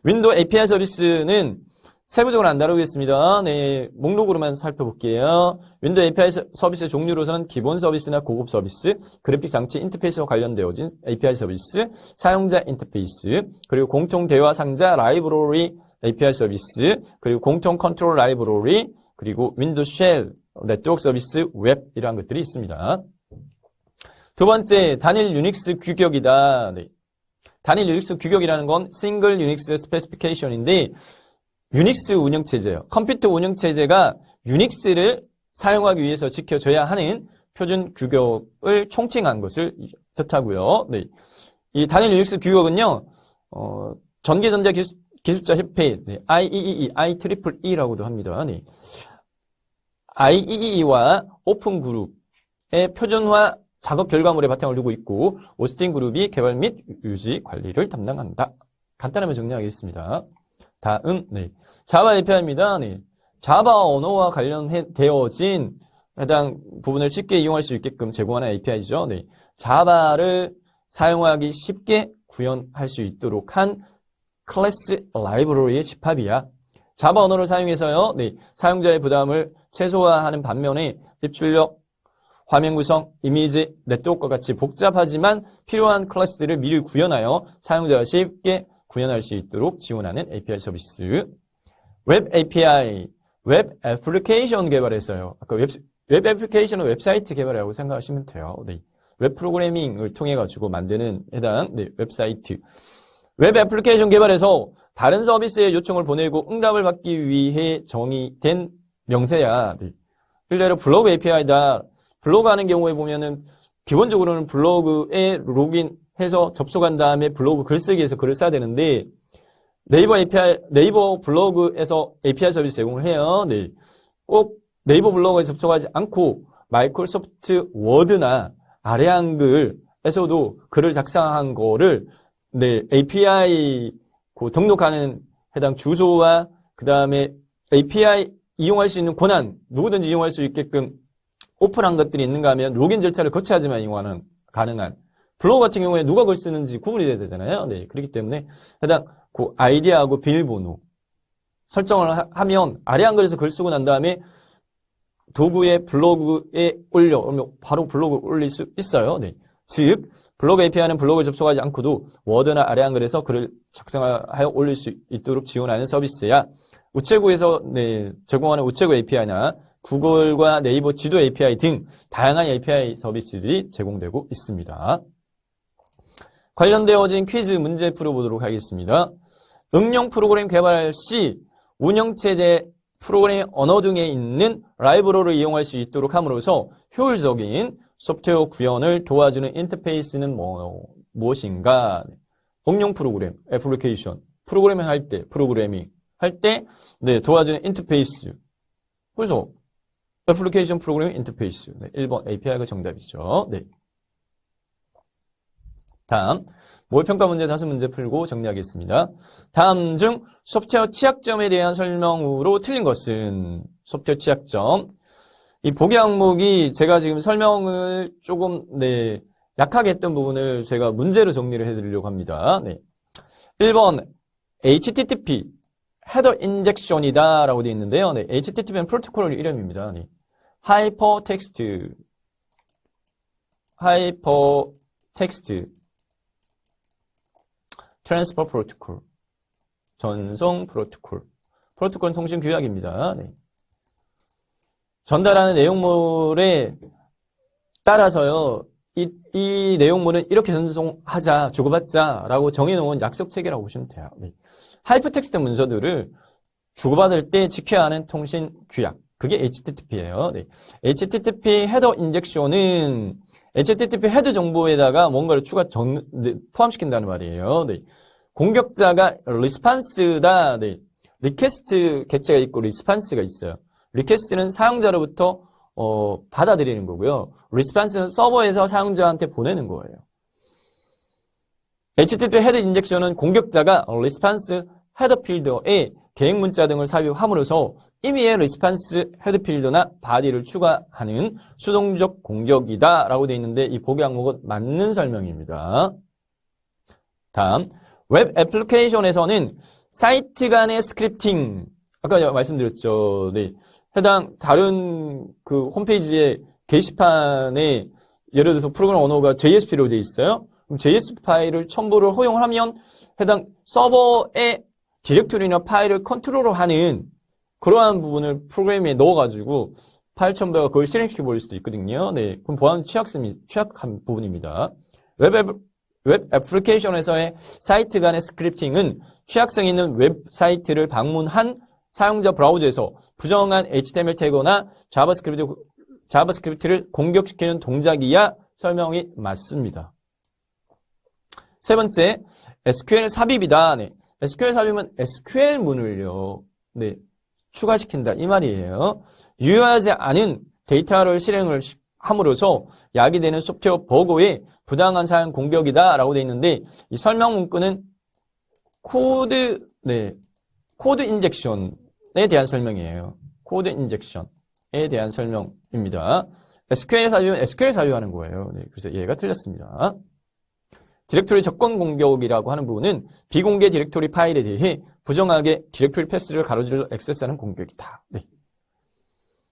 윈도우 API 서비스는 세부적으로 안 다루겠습니다. 네, 목록으로만 살펴볼게요. 윈도우 API 서비스 종류로서는 기본 서비스나 고급 서비스, 그래픽 장치 인터페이스와 관련되어진 API 서비스, 사용자 인터페이스, 그리고 공통 대화 상자 라이브러리 API 서비스, 그리고 공통 컨트롤 라이브러리, 그리고 윈도우 쉘, 네트워크 서비스, 웹 이러한 것들이 있습니다. 두 번째, 단일 유닉스 규격이다. 네. 단일 유닉스 규격이라는 건 싱글 유닉스 스페시피케이션인데 유닉스 운영체제예요. 컴퓨터 운영체제가 유닉스를 사용하기 위해서 지켜줘야 하는 표준 규격을 총칭한 것을 뜻하고요. 네. 이 단일 유닉스 규격은요, 전기전자 기술자 협회, 네. IEEE라고도 합니다. 네. IEEE와 오픈그룹의 표준화 작업 결과물에 바탕을 두고 있고 오스틴 그룹이 개발 및 유지 관리를 담당한다. 간단하면 정리하겠습니다. 다음, 네. 자바 API입니다. 네. 자바 언어와 관련되어진 해당 부분을 쉽게 이용할 수 있게끔 제공하는 API죠. 네. 자바를 사용하기 쉽게 구현할 수 있도록 한 클래스 라이브러리의 집합이야. 자바 언어를 사용해서요, 네, 사용자의 부담을 최소화하는 반면에 입출력, 화면 구성, 이미지, 네트워크와 같이 복잡하지만 필요한 클래스들을 미리 구현하여 사용자가 쉽게 구현할 수 있도록 지원하는 API 서비스. 웹 API, 웹 애플리케이션 개발했어요. 아까 웹 애플리케이션은 웹사이트 개발이라고 생각하시면 돼요. 네. 웹 프로그래밍을 통해 가지고 만드는 해당 네, 웹사이트. 웹 애플리케이션 개발에서 다른 서비스의 요청을 보내고 응답을 받기 위해 정의된 명세야. 네. 일례로 블로그 API다. 블로그 하는 경우에 보면은 기본적으로는 블로그에 로그인해서 접속한 다음에 블로그 글쓰기에서 글을 써야 되는데 네이버 블로그에서 API 서비스 제공을 해요. 네. 꼭 네이버 블로그에 접속하지 않고 마이크로소프트 워드나 아래 한글에서도 글을 작성한 거를 네, API 등록하는 해당 주소와 그 다음에 API 이용할 수 있는 권한, 누구든지 이용할 수 있게끔 오픈한 것들이 있는가 하면 로그인 절차를 거쳐야지만 이용하는 가능한 블로그 같은 경우에 누가 글 쓰는지 구분이 돼야 되잖아요. 네, 그렇기 때문에 해당 그 아이디하고 비밀번호 설정을 하면 아래 한글에서 글 쓰고 난 다음에 도구의 블로그에 올려 그러면 바로 블로그를 올릴 수 있어요. 네. 즉 블로그 API는 블로그에 접속하지 않고도 워드나 아래 한글에서 글을 작성하여 올릴 수 있도록 지원하는 서비스야. 우체국에서 네, 제공하는 우체국 API나 구글과 네이버 지도 API 등 다양한 API 서비스들이 제공되고 있습니다. 관련되어진 퀴즈 문제 풀어보도록 하겠습니다. 응용 프로그램 개발 시 운영체제 프로그램 언어 등에 있는 라이브러리를 이용할 수 있도록 함으로써 효율적인 소프트웨어 구현을 도와주는 인터페이스는 무엇인가? 응용 프로그램, 애플리케이션, 프로그래밍 할 때, 네, 도와주는 인터페이스. 그래서 애플리케이션 프로그래밍 인터페이스. 네, 1번 API가 정답이죠. 네. 다음, 모의평가 문제 5문제 풀고 정리하겠습니다. 다음 중 소프트웨어 취약점에 대한 설명으로 틀린 것은 소프트웨어 취약점. 이 보기 항목이 제가 지금 설명을 조금 네, 약하게 했던 부분을 제가 문제로 정리를 해드리려고 합니다. 네. 1번 HTTP 헤더 인젝션이다 라고 되어 있는데요. 네, HTTP는 프로토콜 이름입니다. 네. 하이퍼텍스트 트랜스퍼 프로토콜, 전송 프로토콜. 프로토콜은 통신 규약입니다. 네. 전달하는 내용물에 따라서요, 이 내용물은 이렇게 전송하자, 주고받자라고 정해놓은 약속 체계라고 보시면 돼요. 네. 하이퍼텍스트 문서들을 주고받을 때 지켜야 하는 통신 규약. 그게 HTTP예요. 네. HTTP 헤더 인젝션은 HTTP 헤드 정보에다가 뭔가를 포함시킨다는 말이에요. 네. 공격자가 리스판스다. 네. 리퀘스트 객체가 있고 리스판스가 있어요. 리퀘스트는 사용자로부터 받아들이는 거고요. 리스판스는 서버에서 사용자한테 보내는 거예요. HTTP 헤드 인젝션은 공격자가 리스판스 헤더 필더에 계획 문자 등을 삽입함으로써 임의의 리스판스 헤드 필더나 바디를 추가하는 수동적 공격이다 라고 되어 있는데 이 보기 항목은 맞는 설명입니다. 다음, 웹 애플리케이션에서는 사이트 간의 스크립팅, 아까 말씀드렸죠. 네. 해당 다른 그 홈페이지의 게시판에 예를 들어서 프로그램 언어가 JSP로 되어 있어요. 그럼 JS 파일을 첨부를 허용하면 해당 서버의 디렉토리나 파일을 컨트롤하는 그러한 부분을 프로그램에 넣어가지고 파일 첨부가 그걸 실행시켜 버릴 수도 있거든요. 네, 그럼 보안 취약한 부분입니다. 웹 애플리케이션에서의 사이트 간의 스크립팅은 취약성 있는 웹사이트를 방문한 사용자 브라우저에서 부정한 HTML 태그나 자바스크립트를 공격시키는 동작이야 설명이 맞습니다. 세 번째, SQL 삽입이다. 네. SQL 삽입은 SQL문을요, 네, 추가시킨다. 이 말이에요. 유효하지 않은 데이터를 실행을 함으로써 야기되는 소프트웨어 버그의 부당한 사용 공격이다. 라고 되어 있는데, 이 설명 문구는 코드 인젝션에 대한 설명이에요. 코드 인젝션에 대한 설명입니다. SQL 사유는 SQL 사유하는 거예요. 네, 그래서 얘가 틀렸습니다. 디렉토리 접근 공격이라고 하는 부분은 비공개 디렉토리 파일에 대해 부정하게 디렉토리 패스를 가로질러 액세스하는 공격이다. 네.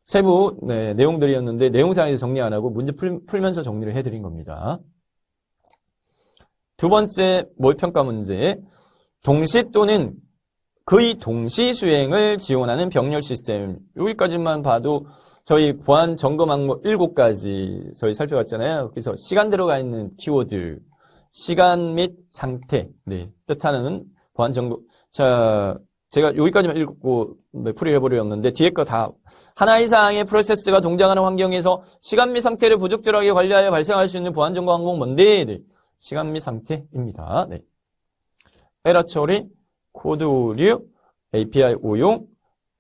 세부 내용들이었는데 내용상에서 정리 안 하고 문제 풀면서 정리를 해드린 겁니다. 두 번째 몰평가 문제. 동시 또는 거의 동시 수행을 지원하는 병렬 시스템. 여기까지만 봐도 저희 보안 점검 항목 7가지 저희 살펴봤잖아요. 그래서 시간 들어가 있는 키워드, 시간 및 상태, 네, 뜻하는 보안 점검. 자, 제가 여기까지만 읽고 풀이를 해보려였는데 뒤에 거 다 하나 이상의 프로세스가 동작하는 환경에서 시간 및 상태를 부적절하게 관리하여 발생할 수 있는 보안 점검 항목 뭔데? 네, 시간 및 상태입니다. 네. 에러 처리, 코드 오류, API 오용,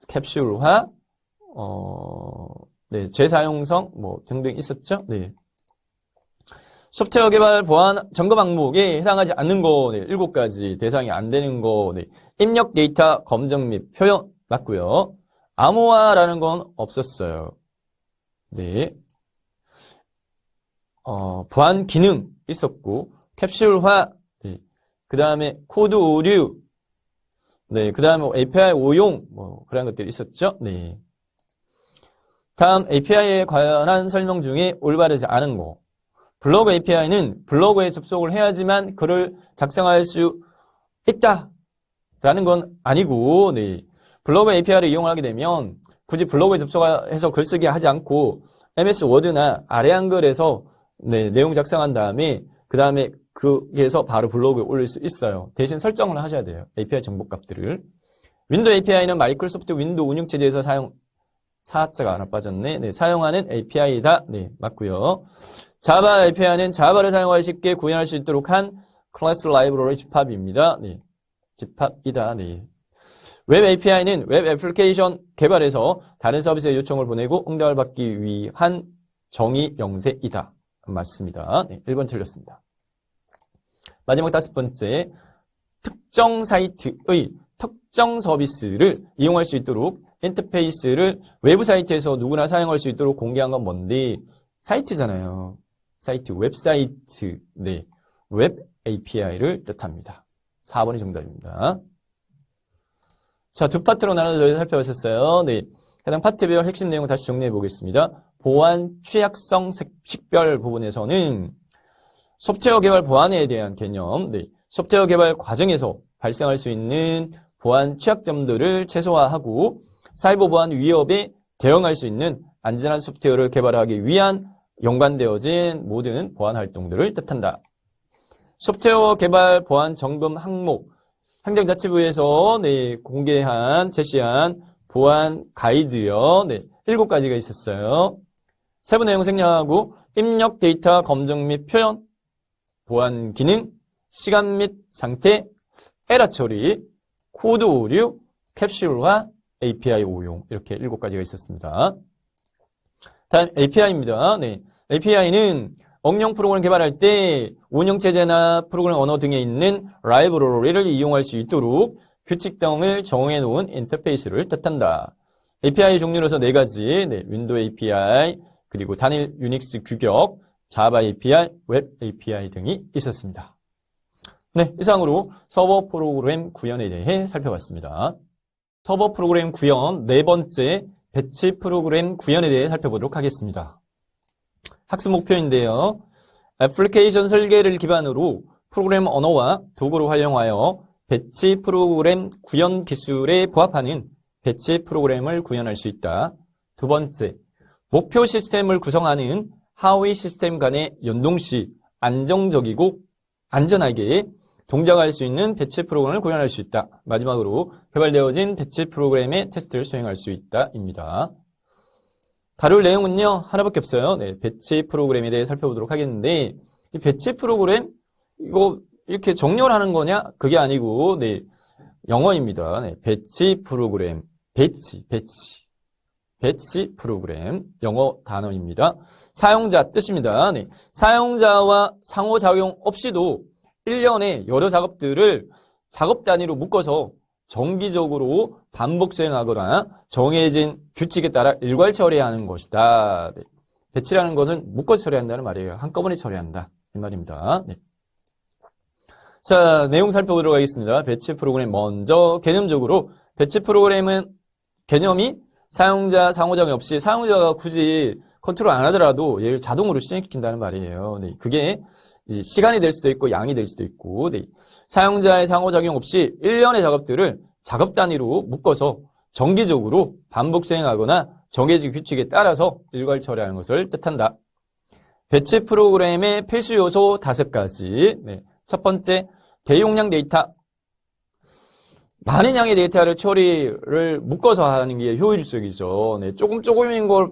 캡슐화, 네, 재사용성, 뭐 등등 있었죠? 네. 소프트웨어 개발 보안 점검 항목에 해당하지 않는 거, 네, 7가지 대상이 안 되는 거, 네. 입력 데이터 검정 및 표현 맞고요. 암호화라는 건 없었어요. 네. 보안 기능 있었고, 캡슐화, 네. 그 다음에 코드 오류, 네. 그 다음에 API 오용, 뭐, 그런 것들이 있었죠. 네. 다음 API에 관한 설명 중에 올바르지 않은 거. 블로그 API는 블로그에 접속을 해야지만 글을 작성할 수 있다라는 건 아니고, 네. 블로그 API를 이용하게 되면 굳이 블로그에 접속해서 글쓰기 하지 않고 MS 워드나 아래 한글에서 네, 내용 작성한 다음에 그 다음에 거기에서 바로 블로그에 올릴 수 있어요. 대신 설정을 하셔야 돼요. API 정보값들을. 윈도우 API는 마이크로소프트 윈도우 운영체제에서 사자가 하나 빠졌네. 네, 사용하는 API다. 네, 맞고요. 자바 API는 자바를 사용하여 쉽게 구현할 수 있도록 한 클래스 라이브러리 집합입니다. 네, 집합이다. 네. 웹 API는 웹 애플리케이션 개발에서 다른 서비스의 요청을 보내고 응답을 받기 위한 정의 영세이다. 맞습니다. 네, 1번 틀렸습니다. 마지막 5번째, 특정 사이트의 특정 서비스를 이용할 수 있도록 인터페이스를 외부 사이트에서 누구나 사용할 수 있도록 공개한 건 뭔데? 사이트잖아요. 사이트, 웹사이트, 네, 웹 API를 뜻합니다. 4번이 정답입니다. 자, 두 파트로 나눠서 살펴봤었어요. 네, 해당 파트별 핵심 내용을 다시 정리해 보겠습니다. 보안 취약성 식별 부분에서는 소프트웨어 개발 보안에 대한 개념, 네, 소프트웨어 개발 과정에서 발생할 수 있는 보안 취약점들을 최소화하고 사이버 보안 위협에 대응할 수 있는 안전한 소프트웨어를 개발하기 위한 연관되어진 모든 보안 활동들을 뜻한다. 소프트웨어 개발 보안 점검 항목, 행정자치부에서 네, 공개한, 제시한 보안 가이드요. 네, 7가지가 있었어요. 세부 내용 생략하고 입력 데이터 검정 및 표현, 보안 기능, 시간 및 상태, 에러 처리, 코드 오류, 캡슐화, API 오용 이렇게 7가지가 있었습니다. 다음 API입니다. 네, API는 응용 프로그램 개발할 때 운영체제나 프로그램 언어 등에 있는 라이브러리를 이용할 수 있도록 규칙 등을 정해 놓은 인터페이스를 뜻한다. API 종류로서 4가지, 네, 윈도우 API, 그리고 단일 유닉스 규격, 자바 API, 웹 API 등이 있었습니다. 네, 이상으로 서버 프로그램 구현에 대해 살펴봤습니다. 서버 프로그램 구현 4번째 배치 프로그램 구현에 대해 살펴보도록 하겠습니다. 학습 목표인데요. 애플리케이션 설계를 기반으로 프로그램 언어와 도구를 활용하여 배치 프로그램 구현 기술에 부합하는 배치 프로그램을 구현할 수 있다. 두 번째, 목표 시스템을 구성하는 하위 시스템 간의 연동 시 안정적이고 안전하게 동작할 수 있는 배치 프로그램을 구현할 수 있다. 마지막으로 개발되어진 배치 프로그램의 테스트를 수행할 수 있다. 입니다. 다룰 내용은요, 하나밖에 없어요. 네, 배치 프로그램에 대해 살펴보도록 하겠는데, 이 배치 프로그램, 이거 이렇게 정렬 하는 거냐? 그게 아니고, 네, 영어입니다. 네, 배치 프로그램. 배치 프로그램. 영어 단어입니다. 사용자 뜻입니다. 네, 사용자와 상호작용 없이도 1년에 여러 작업들을 작업 단위로 묶어서 정기적으로 반복 수행하거나 정해진 규칙에 따라 일괄 처리하는 것이다. 네. 배치라는 것은 묶어서 처리한다는 말이에요. 한꺼번에 처리한다. 이 말입니다. 네. 자, 내용 살펴보도록 하겠습니다. 배치 프로그램 먼저 개념적으로 배치 프로그램은 개념이 사용자 상호작용 없이 사용자가 굳이 컨트롤 안 하더라도 얘를 자동으로 실행시킨다는 말이에요. 네. 그게 시간이 될 수도 있고 양이 될 수도 있고 네. 사용자의 상호작용 없이 일련의 작업들을 작업 단위로 묶어서 정기적으로 반복 수행하거나 정해진 규칙에 따라서 일괄 처리하는 것을 뜻한다. 배치 프로그램의 필수 요소 5가지. 네. 첫 번째, 대용량 데이터. 많은 양의 데이터를 처리를 묶어서 하는 게 효율적이죠. 네. 조금인 걸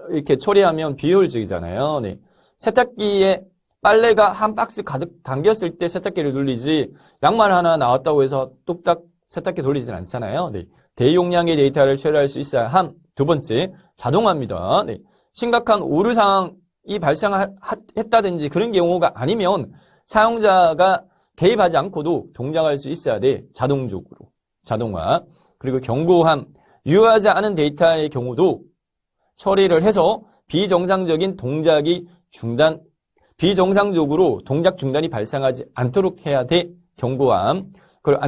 이렇게 처리하면 비효율적이잖아요. 네. 세탁기에 빨래가 한 박스 가득 담겼을 때 세탁기를 돌리지 양말 하나 나왔다고 해서 뚝딱 세탁기 돌리진 않잖아요. 네. 대용량의 데이터를 처리할 수 있어야 함. 두 번째, 자동화입니다. 네. 심각한 오류 상황이 발생했다든지 그런 경우가 아니면 사용자가 개입하지 않고도 동작할 수 있어야 돼. 자동적으로. 자동화. 그리고 경고함. 유효하지 않은 데이터의 경우도 처리를 해서 비정상적으로 동작 중단이 발생하지 않도록 해야 돼. 경고함. 그리고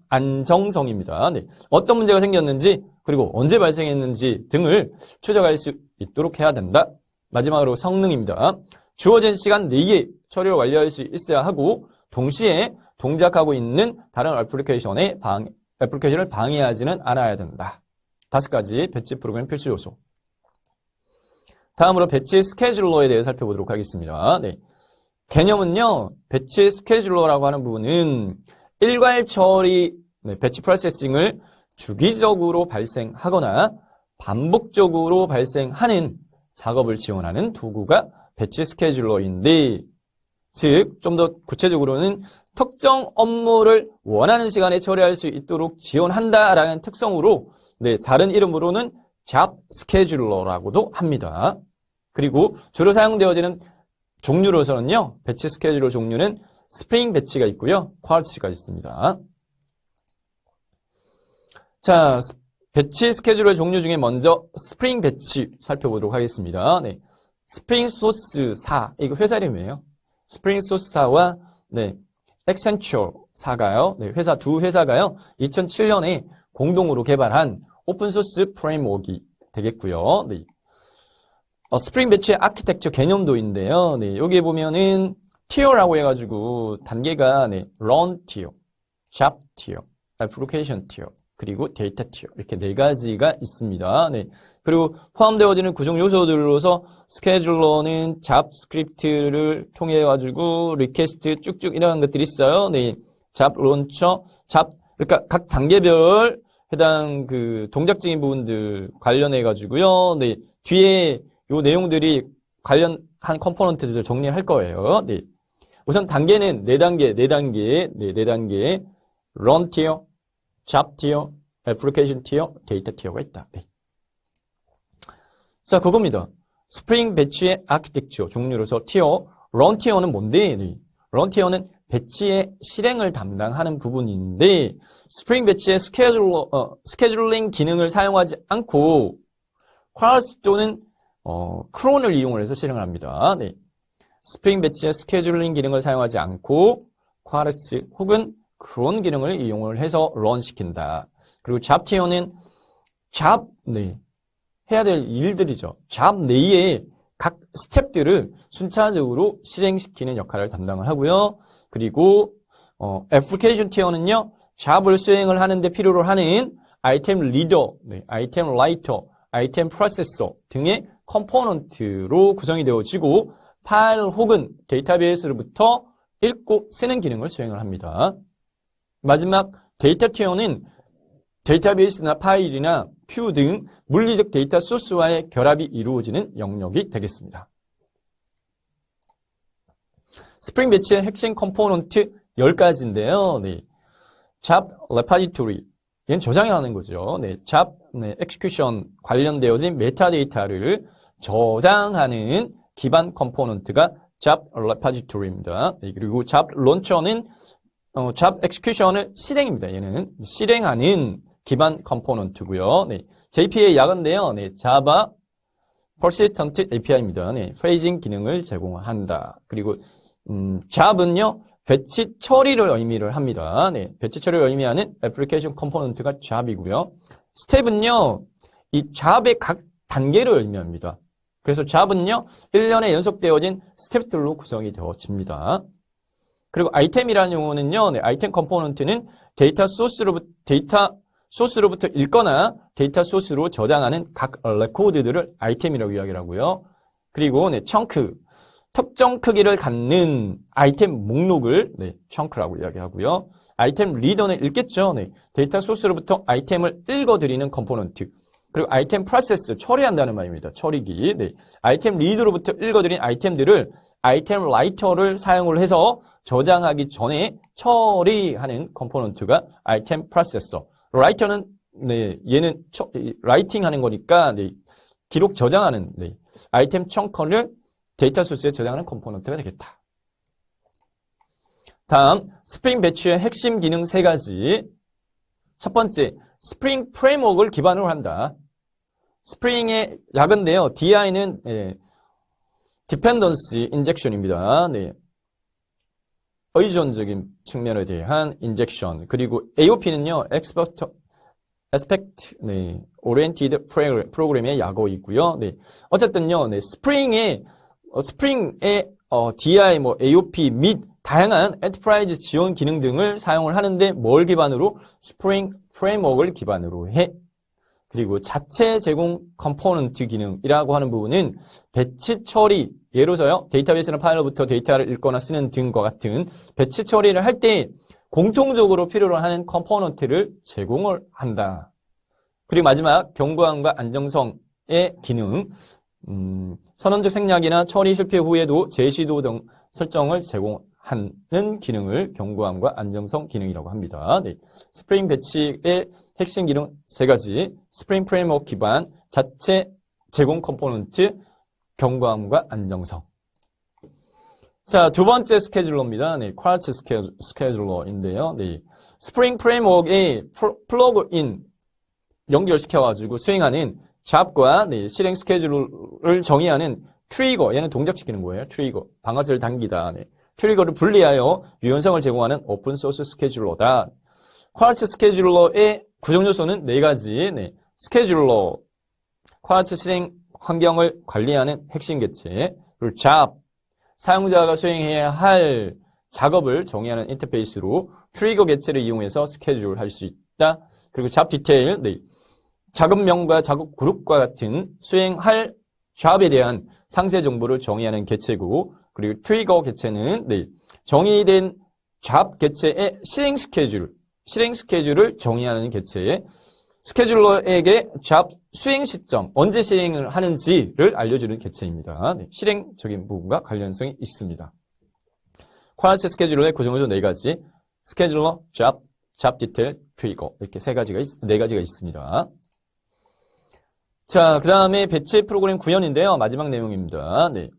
안정성입니다. 네. 어떤 문제가 생겼는지 그리고 언제 발생했는지 등을 추적할 수 있도록 해야 된다. 마지막으로 성능입니다. 주어진 시간 내에 처리를 완료할 수 있어야 하고 동시에 동작하고 있는 다른 애플리케이션을 방해하지는 않아야 된다. 5가지 배치 프로그램 필수 요소. 다음으로 배치 스케줄러에 대해 살펴보도록 하겠습니다. 네. 개념은요. 배치 스케줄러라고 하는 부분은 일괄 처리, 배치 프로세싱을 주기적으로 발생하거나 반복적으로 발생하는 작업을 지원하는 도구가 배치 스케줄러인데, 즉, 좀 더 구체적으로는 특정 업무를 원하는 시간에 처리할 수 있도록 지원한다라는 특성으로, 다른 이름으로는 잡 스케줄러라고도 합니다. 그리고 주로 사용되어지는 종류로서는요, 배치 스케줄러 종류는 스프링 배치가 있고요, 쿼르츠가 있습니다. 자, 배치 스케줄러 종류 중에 먼저 스프링 배치 살펴보도록 하겠습니다. 네. 스프링 소스 4, 이거 회사 이름이에요. 스프링 소스 4와 액센처 4가요. 두 회사가요. 2007년에 공동으로 개발한 오픈소스 프레임워크이 되겠고요. 네. 스프링 배치의 아키텍처 개념도인데요. 네. 여기에 보면은 티어라고 해가지고 단계가 run 티어, job 티어, application 티어, 그리고 데이터 티어 이렇게 4가지가 있습니다. 네. 그리고 포함되어지는 구성 요소들로서 스케줄러는 잡스크립트를 통해 가지고 리퀘스트 쭉쭉 이런 것들이 있어요. 네. 잡 론처, 그러니까 각 단계별 해당 그 동작적인 부분들 관련해 가지고요. 네. 뒤에 요 내용들이 관련한 컴포넌트들을 정리할 거예요. 네. 우선 단계는 4단계. run 티어, 잡 티어, 애플리케이션 티어, 데이터 티어가 있다. 네. 자, 그겁니다. 스프링 배치의 아키텍처 종류로서 티어, 런 티어는 뭔데? 네. 런 티어는 배치의 실행을 담당하는 부분인데 스프링 배치의 스케줄링 기능을 사용하지 않고 쿼르츠 또는 크론을 이용을 해서 실행을 합니다. 네. 스프링 배치의 스케줄링 기능을 사용하지 않고 쿼르츠 혹은 크론 기능을 이용을 해서 런 시킨다. 그리고 잡 티어는 해야 될 일들이죠. 잡 내에 각 스텝들을 순차적으로 실행시키는 역할을 담당을 하고요. 그리고 애플리케이션 티어는요. 잡을 수행을 하는데 필요로 하는 아이템 리더, 아이템 라이터, 아이템 프로세서 등의 컴포넌트로 구성이 되어지고 파일 혹은 데이터베이스로부터 읽고 쓰는 기능을 수행을 합니다. 마지막 데이터 티어는 데이터베이스나 파일이나 큐 등 물리적 데이터 소스와의 결합이 이루어지는 영역이 되겠습니다. 스프링 배치의 핵심 컴포넌트 10가지인데요. 네. 잡 레파지토리, 얘는 저장하는 거죠. 잡 엑스큐션 관련되어진 메타데이터를 저장하는 기반 컴포넌트가 잡 레파지토리입니다. 그리고 잡 론처는 job execution을 실행입니다. 얘는 실행하는 기반 컴포넌트고요. 네, JP의 약은데요. 네, Java Persistent API입니다. 네, 프레이징 기능을 제공한다. 그리고 job은요, 배치 처리를 의미를 합니다. 네, 배치 처리를 의미하는 애플리케이션 컴포넌트가 job이고요. 스텝은요, 이 job의 각 단계를 의미합니다. 그래서 job은요, 1년에 연속되어진 스텝들로 구성이 되어집니다. 그리고 아이템이라는 용어는요, 네, 아이템 컴포넌트는 데이터 소스로부터 읽거나 데이터 소스로 저장하는 각 레코드들을 아이템이라고 이야기하고요. 그리고 네, 청크, 특정 크기를 갖는 아이템 목록을 네, 청크라고 이야기하고요. 아이템 리더는 읽겠죠. 네, 데이터 소스로부터 아이템을 읽어드리는 컴포넌트. 그리고 아이템 프로세스, 처리한다는 말입니다. 처리기. 네, 아이템 리더로부터 읽어드린 아이템들을 아이템 라이터를 사용을 해서 저장하기 전에 처리하는 컴포넌트가 아이템 프로세서. 라이터는 네, 얘는 라이팅 하는 거니까 네, 기록 저장하는 네, 아이템 청커를 데이터 소스에 저장하는 컴포넌트가 되겠다. 다음 스프링 배치의 핵심 기능 3가지. 첫 번째, 스프링 프레임워크를 기반으로 한다. 스프링의 약은데요. DI는 네, Dependency Injection입니다. 네, 의존적인 측면에 대한 인젝션. 그리고 AOP는요, Aspect 네, Oriented Program의 약어이고요. 네, 어쨌든요, 네, 스프링의 DI, AOP 및 다양한 엔터프라이즈 지원 기능 등을 사용을 하는데 뭘 기반으로? 스프링 프레임워크를 기반으로 해. 그리고 자체 제공 컴포넌트 기능이라고 하는 부분은 배치 처리, 예를 들어서요, 데이터베이스나 파일로부터 데이터를 읽거나 쓰는 등과 같은 배치 처리를 할 때 공통적으로 필요로 하는 컴포넌트를 제공을 한다. 그리고 마지막, 경고함과 안정성의 기능, 선언적 생략이나 처리 실패 후에도 재시도 등 설정을 제공하는 기능을 경고함과 안정성 기능이라고 합니다. 네. 스프링 배치의 핵심 기능 3가지, 스프링 프레임워크 기반, 자체 제공 컴포넌트, 경고함과 안정성. 자, 두 번째 스케줄러입니다. 네, 쿼츠 스케줄러인데요. 네, 스프링 프레임워크의 플러그인 연결시켜가지고 수행하는 잡과 네, 실행 스케줄을 정의하는 트리거, 얘는 동작시키는 거예요. 트리거, 방아쇠를 당기다. 네, 트리거를 분리하여 유연성을 제공하는 오픈소스 스케줄러다. 쿼츠 스케줄러의 구성 요소는 4가지. 네, 스케줄러, 쿼츠 실행 환경을 관리하는 핵심 개체, 그리고 잡, 사용자가 수행해야 할 작업을 정의하는 인터페이스로 트리거 개체를 이용해서 스케줄할 수 있다. 그리고 잡 디테일, 네, 작업명과 작업 그룹과 같은 수행할 잡에 대한 상세 정보를 정의하는 개체고, 그리고 트리거 개체는 네, 정의된 잡 개체의 실행 스케줄을 정의하는 개체, 스케줄러에게 잡 수행 시점, 언제 실행을 하는지를 알려주는 개체입니다. 네, 실행적인 부분과 관련성이 있습니다. 쿼츠 스케줄러의 구성요소 4가지, 스케줄러, 잡 디테일, 트리거, 이렇게 4가지가 있습니다. 자, 그 다음에 배치 프로그램 구현인데요. 마지막 내용입니다. 네.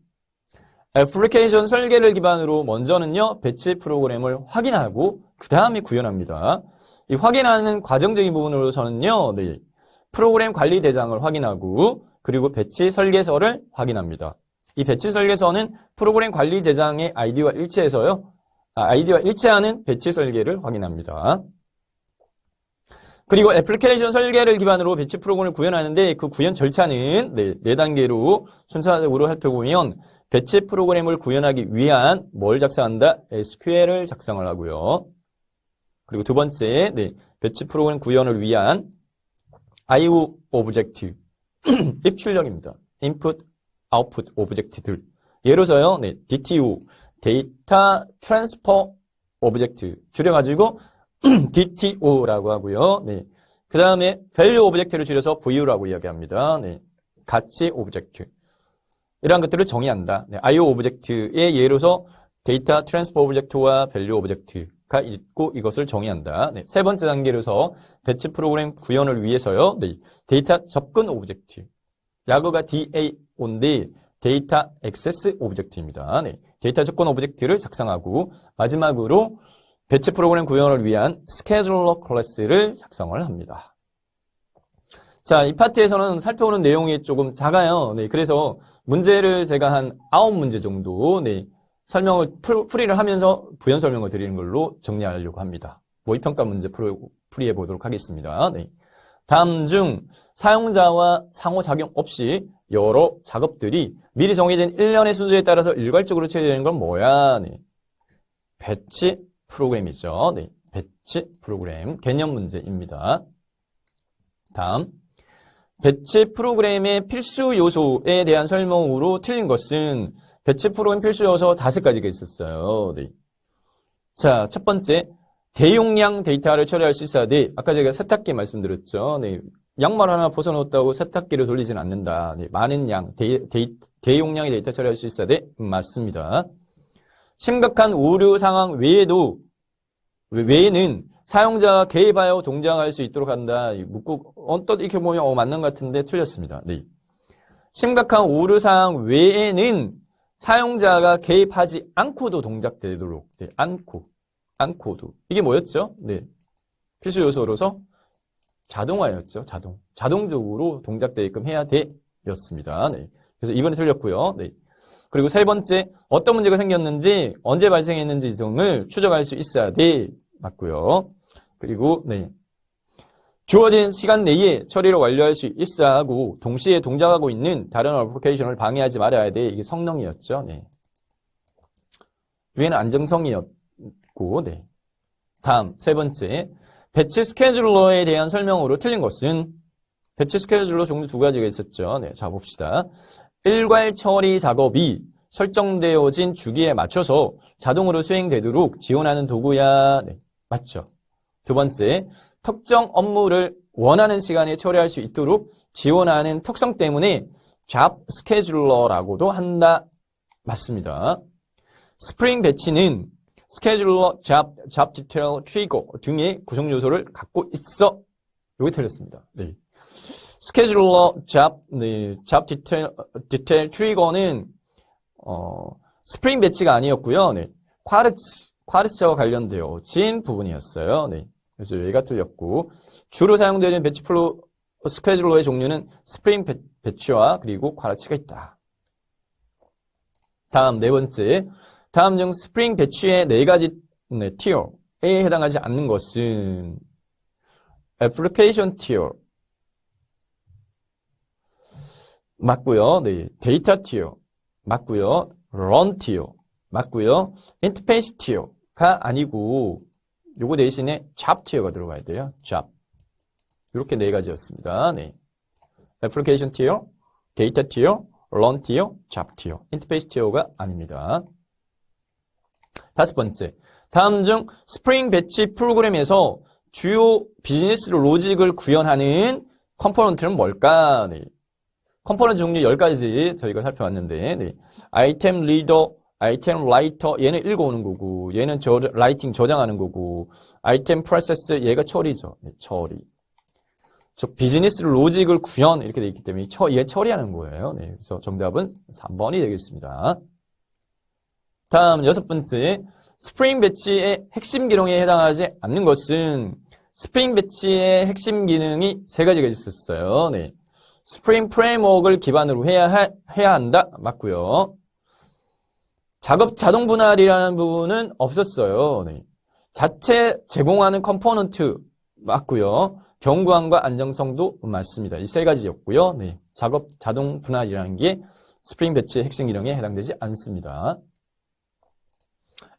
애플리케이션 설계를 기반으로 먼저는요, 배치 프로그램을 확인하고, 그 다음에 구현합니다. 이 확인하는 과정적인 부분으로서는요, 네, 프로그램 관리 대장을 확인하고, 그리고 배치 설계서를 확인합니다. 이 배치 설계서는 프로그램 관리 대장의 아이디와 일치하는 배치 설계를 확인합니다. 그리고 애플리케이션 설계를 기반으로 배치 프로그램을 구현하는데 그 구현 절차는 네 4단계로 순차적으로 살펴보면 배치 프로그램을 구현하기 위한 뭘 작성한다? SQL을 작성을 하고요. 그리고 두 번째, 네, 배치 프로그램 구현을 위한 IO 오브젝트, 입출력입니다. input, output 오브젝트들. 예를 들어서요, 네, DTO, 데이터 트랜스퍼 오브젝트, 줄여가지고 DTO라고 하고요. 네, 그 다음에 value 오브젝트를 줄여서 VU라고 이야기합니다. 네, 가치 오브젝트. 이러한 것들을 정의한다. 네, IO 오브젝트의 예로서 데이터 트랜스퍼 오브젝트와 value 오브젝트가 있고 이것을 정의한다. 네, 세 번째 단계로서 배치 프로그램 구현을 위해서요. 네, 데이터 접근 오브젝트. 약어가 DAO인데 데이터 액세스 오브젝트입니다. 네, 데이터 접근 오브젝트를 작성하고 마지막으로 배치 프로그램 구현을 위한 스케줄러 클래스를 작성을 합니다. 자, 이 파트에서는 살펴보는 내용이 조금 작아요. 네, 그래서 문제를 제가 한 9문제 정도, 네, 설명을, 풀이를 하면서 부연 설명을 드리는 걸로 정리하려고 합니다. 모의평가 문제 풀이해 보도록 하겠습니다. 네. 다음 중 사용자와 상호작용 없이 여러 작업들이 미리 정해진 일련의 순서에 따라서 일괄적으로 처리되는 건 뭐야? 네. 배치 프로그램이죠. 네. 배치 프로그램 개념 문제입니다. 다음. 배치 프로그램의 필수 요소에 대한 설명으로 틀린 것은 배치 프로그램 필수 요소 5가지가 있었어요. 네. 자, 첫 번째. 대용량 데이터를 처리할 수 있어야 돼. 아까 제가 세탁기 말씀드렸죠. 네. 양말 하나 벗어놓았다고 세탁기를 돌리진 않는다. 네. 많은 양, 대용량의 데이터 처리할 수 있어야 돼. 맞습니다. 심각한 오류 상황 외에는 사용자가 개입하여 동작할 수 있도록 한다. 묻고 언뜻 이렇게 보면 맞는 것 같은데 틀렸습니다. 네. 심각한 오류 상황 외에는 사용자가 개입하지 않고도 동작되도록. 네. 않고도. 이게 뭐였죠? 네. 필수 요소로서 자동화였죠. 자동적으로 동작되게끔 해야 돼. 였습니다. 네. 그래서 2번이 틀렸고요. 네. 그리고 세 번째, 어떤 문제가 생겼는지, 언제 발생했는지 등을 추적할 수 있어야 돼. 맞고요. 그리고, 네. 주어진 시간 내에 처리를 완료할 수 있어야 하고, 동시에 동작하고 있는 다른 어플리케이션을 방해하지 말아야 돼. 이게 성능이었죠. 네. 위에는 안정성이었고, 네. 다음, 세 번째. 배치 스케줄러에 대한 설명으로 틀린 것은 배치 스케줄러 종류 2가지가 있었죠. 네. 자, 봅시다. 일괄 처리 작업이 설정되어진 주기에 맞춰서 자동으로 수행되도록 지원하는 도구야. 네. 맞죠. 두 번째. 특정 업무를 원하는 시간에 처리할 수 있도록 지원하는 특성 때문에 잡 스케줄러라고도 한다. 맞습니다. 스프링 배치는 스케줄러, 잡 디테일, 트리거 등의 구성 요소를 갖고 있어. 요게 틀렸습니다. 네. 스케줄러, 잡 디테일, 트리거는 스프링 배치가 아니었고요. 네. 쿼르츠와 관련되어진 부분이었어요. 네. 그래서 여기가 틀렸고, 주로 사용되는 배치 스케줄러의 종류는 스프링 배치와 그리고 쿼르츠가 있다. 다음 네 번째. 다음 중 스프링 배치의 4가지 티어에 해당하지 않는 것은 애플리케이션 티어 맞고요. 네, 데이터 티어 맞고요. 런 티어 맞고요. 인터페이스 티어가 아니고 요거 대신에 잡 티어가 들어가야 돼요. 잡. 이렇게 4가지였습니다. 네. 애플리케이션 티어, 데이터 티어, 런 티어, 잡 티어. 인터페이스 티어가 아닙니다. 5번째. 다음 중 스프링 배치 프로그램에서 주요 비즈니스 로직을 구현하는 컴포넌트는 뭘까? 네. 컴포넌트 종류 10가지 저희가 살펴봤는데, 네. 아이템 리더, 아이템 라이터, 얘는 읽어오는 거고, 얘는 라이팅 저장하는 거고, 아이템 프로세스, 얘가 처리죠. 네, 처리. 즉, 비즈니스 로직을 구현, 이렇게 되어 있기 때문에, 얘 처리하는 거예요. 네. 그래서 정답은 3번이 되겠습니다. 다음 6번째, 스프링 배치의 핵심 기능에 해당하지 않는 것은 스프링 배치의 핵심 기능이 3가지가 있었어요. 네. 스프링 프레임워크를 기반으로 해야 한다. 맞고요. 작업 자동 분할이라는 부분은 없었어요. 네. 자체 제공하는 컴포넌트 맞고요. 견고함과 안정성도 맞습니다. 이 3가지였고요. 네. 작업 자동 분할이라는 게 스프링 배치의 핵심 기능에 해당되지 않습니다.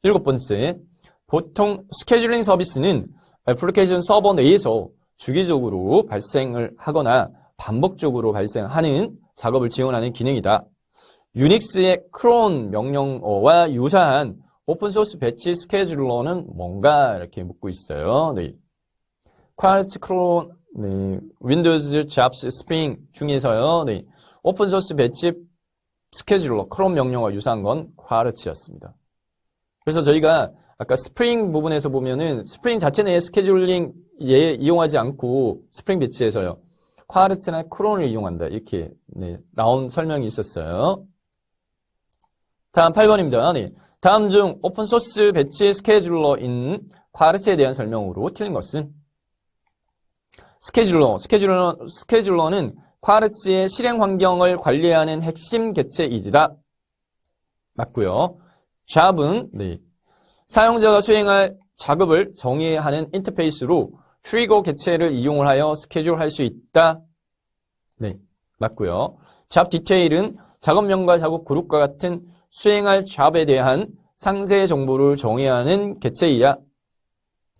7번째, 보통 스케줄링 서비스는 애플리케이션 서버 내에서 주기적으로 발생을 하거나 반복적으로 발생하는 작업을 지원하는 기능이다. 유닉스의 크론 명령어와 유사한 오픈소스 배치 스케줄러는 뭔가 이렇게 묻고 있어요. 네. 쿼르츠 크론, 네. 윈도우즈 잡스 스프링 중에서요. 네. 오픈소스 배치 스케줄러 크론 명령어와 유사한 건 쿼르츠였습니다. 그래서 저희가 아까 스프링 부분에서 보면은 스프링 자체 내에 스케줄링 얘 이용하지 않고 스프링 배치에서요. 쿼르츠나 크론을 이용한다. 이렇게 네, 나온 설명이 있었어요. 다음 8번입니다. 네. 다음 중 오픈소스 배치 스케줄러인 쿼르츠에 대한 설명으로 틀린 것은 스케줄러는 쿼르츠의 실행 환경을 관리하는 핵심 개체이다. 맞고요. 잡은 사용자가 수행할 작업을 정의하는 인터페이스로 트리거 개체를 이용을 하여 스케줄할 수 있다. 네, 맞고요. 잡 디테일은 작업명과 작업 그룹과 같은 수행할 잡에 대한 상세 정보를 정의하는 개체이야.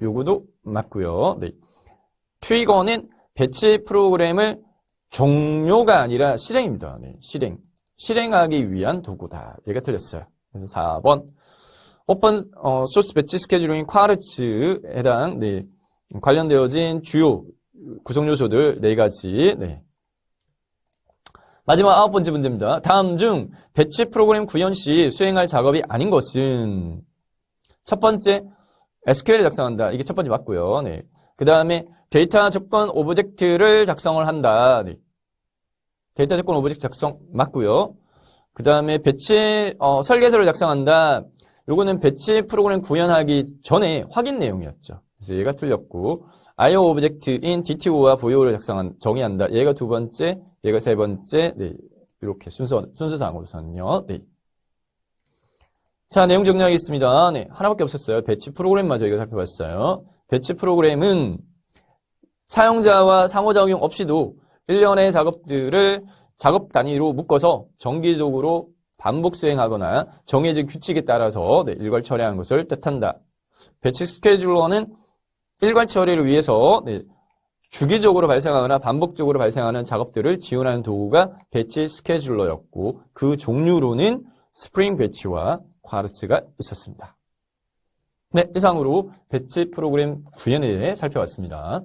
요거도 맞고요. 네. 트리거는 배치 프로그램을 종료가 아니라 실행입니다. 네, 실행하기 위한 도구다. 얘가 틀렸어요. 그래서 4번. 오픈 소스 배치 스케줄링 쿼르츠에 해당 관련되어진 주요 구성 요소들 4가지. 네. 마지막 9번째 문제입니다. 다음 중 배치 프로그램 구현 시 수행할 작업이 아닌 것은 첫 번째 SQL을 작성한다. 이게 첫 번째 맞고요. 네. 그 다음에 데이터 조건 오브젝트를 작성을 한다. 네. 데이터 조건 오브젝트 작성 맞고요. 그 다음에 배치 설계서를 작성한다. 요거는 배치 프로그램 구현하기 전에 확인 내용이었죠. 그래서 얘가 틀렸고 IO 오브젝트인 DTO와 VO를 정의한다. 얘가 두 번째, 얘가 세 번째. 네, 이렇게 순서상으로서는요. 네. 자, 내용 정리하겠습니다. 네, 하나밖에 없었어요. 배치 프로그램마저 이거 살펴봤어요. 배치 프로그램은 사용자와 상호작용 없이도 일련의 작업들을 작업 단위로 묶어서 정기적으로 반복 수행하거나 정해진 규칙에 따라서 일괄 처리하는 것을 뜻한다. 배치 스케줄러는 일괄 처리를 위해서 주기적으로 발생하거나 반복적으로 발생하는 작업들을 지원하는 도구가 배치 스케줄러였고 그 종류로는 스프링 배치와 쿼르츠가 있었습니다. 네, 이상으로 배치 프로그램 구현에 대해 살펴봤습니다.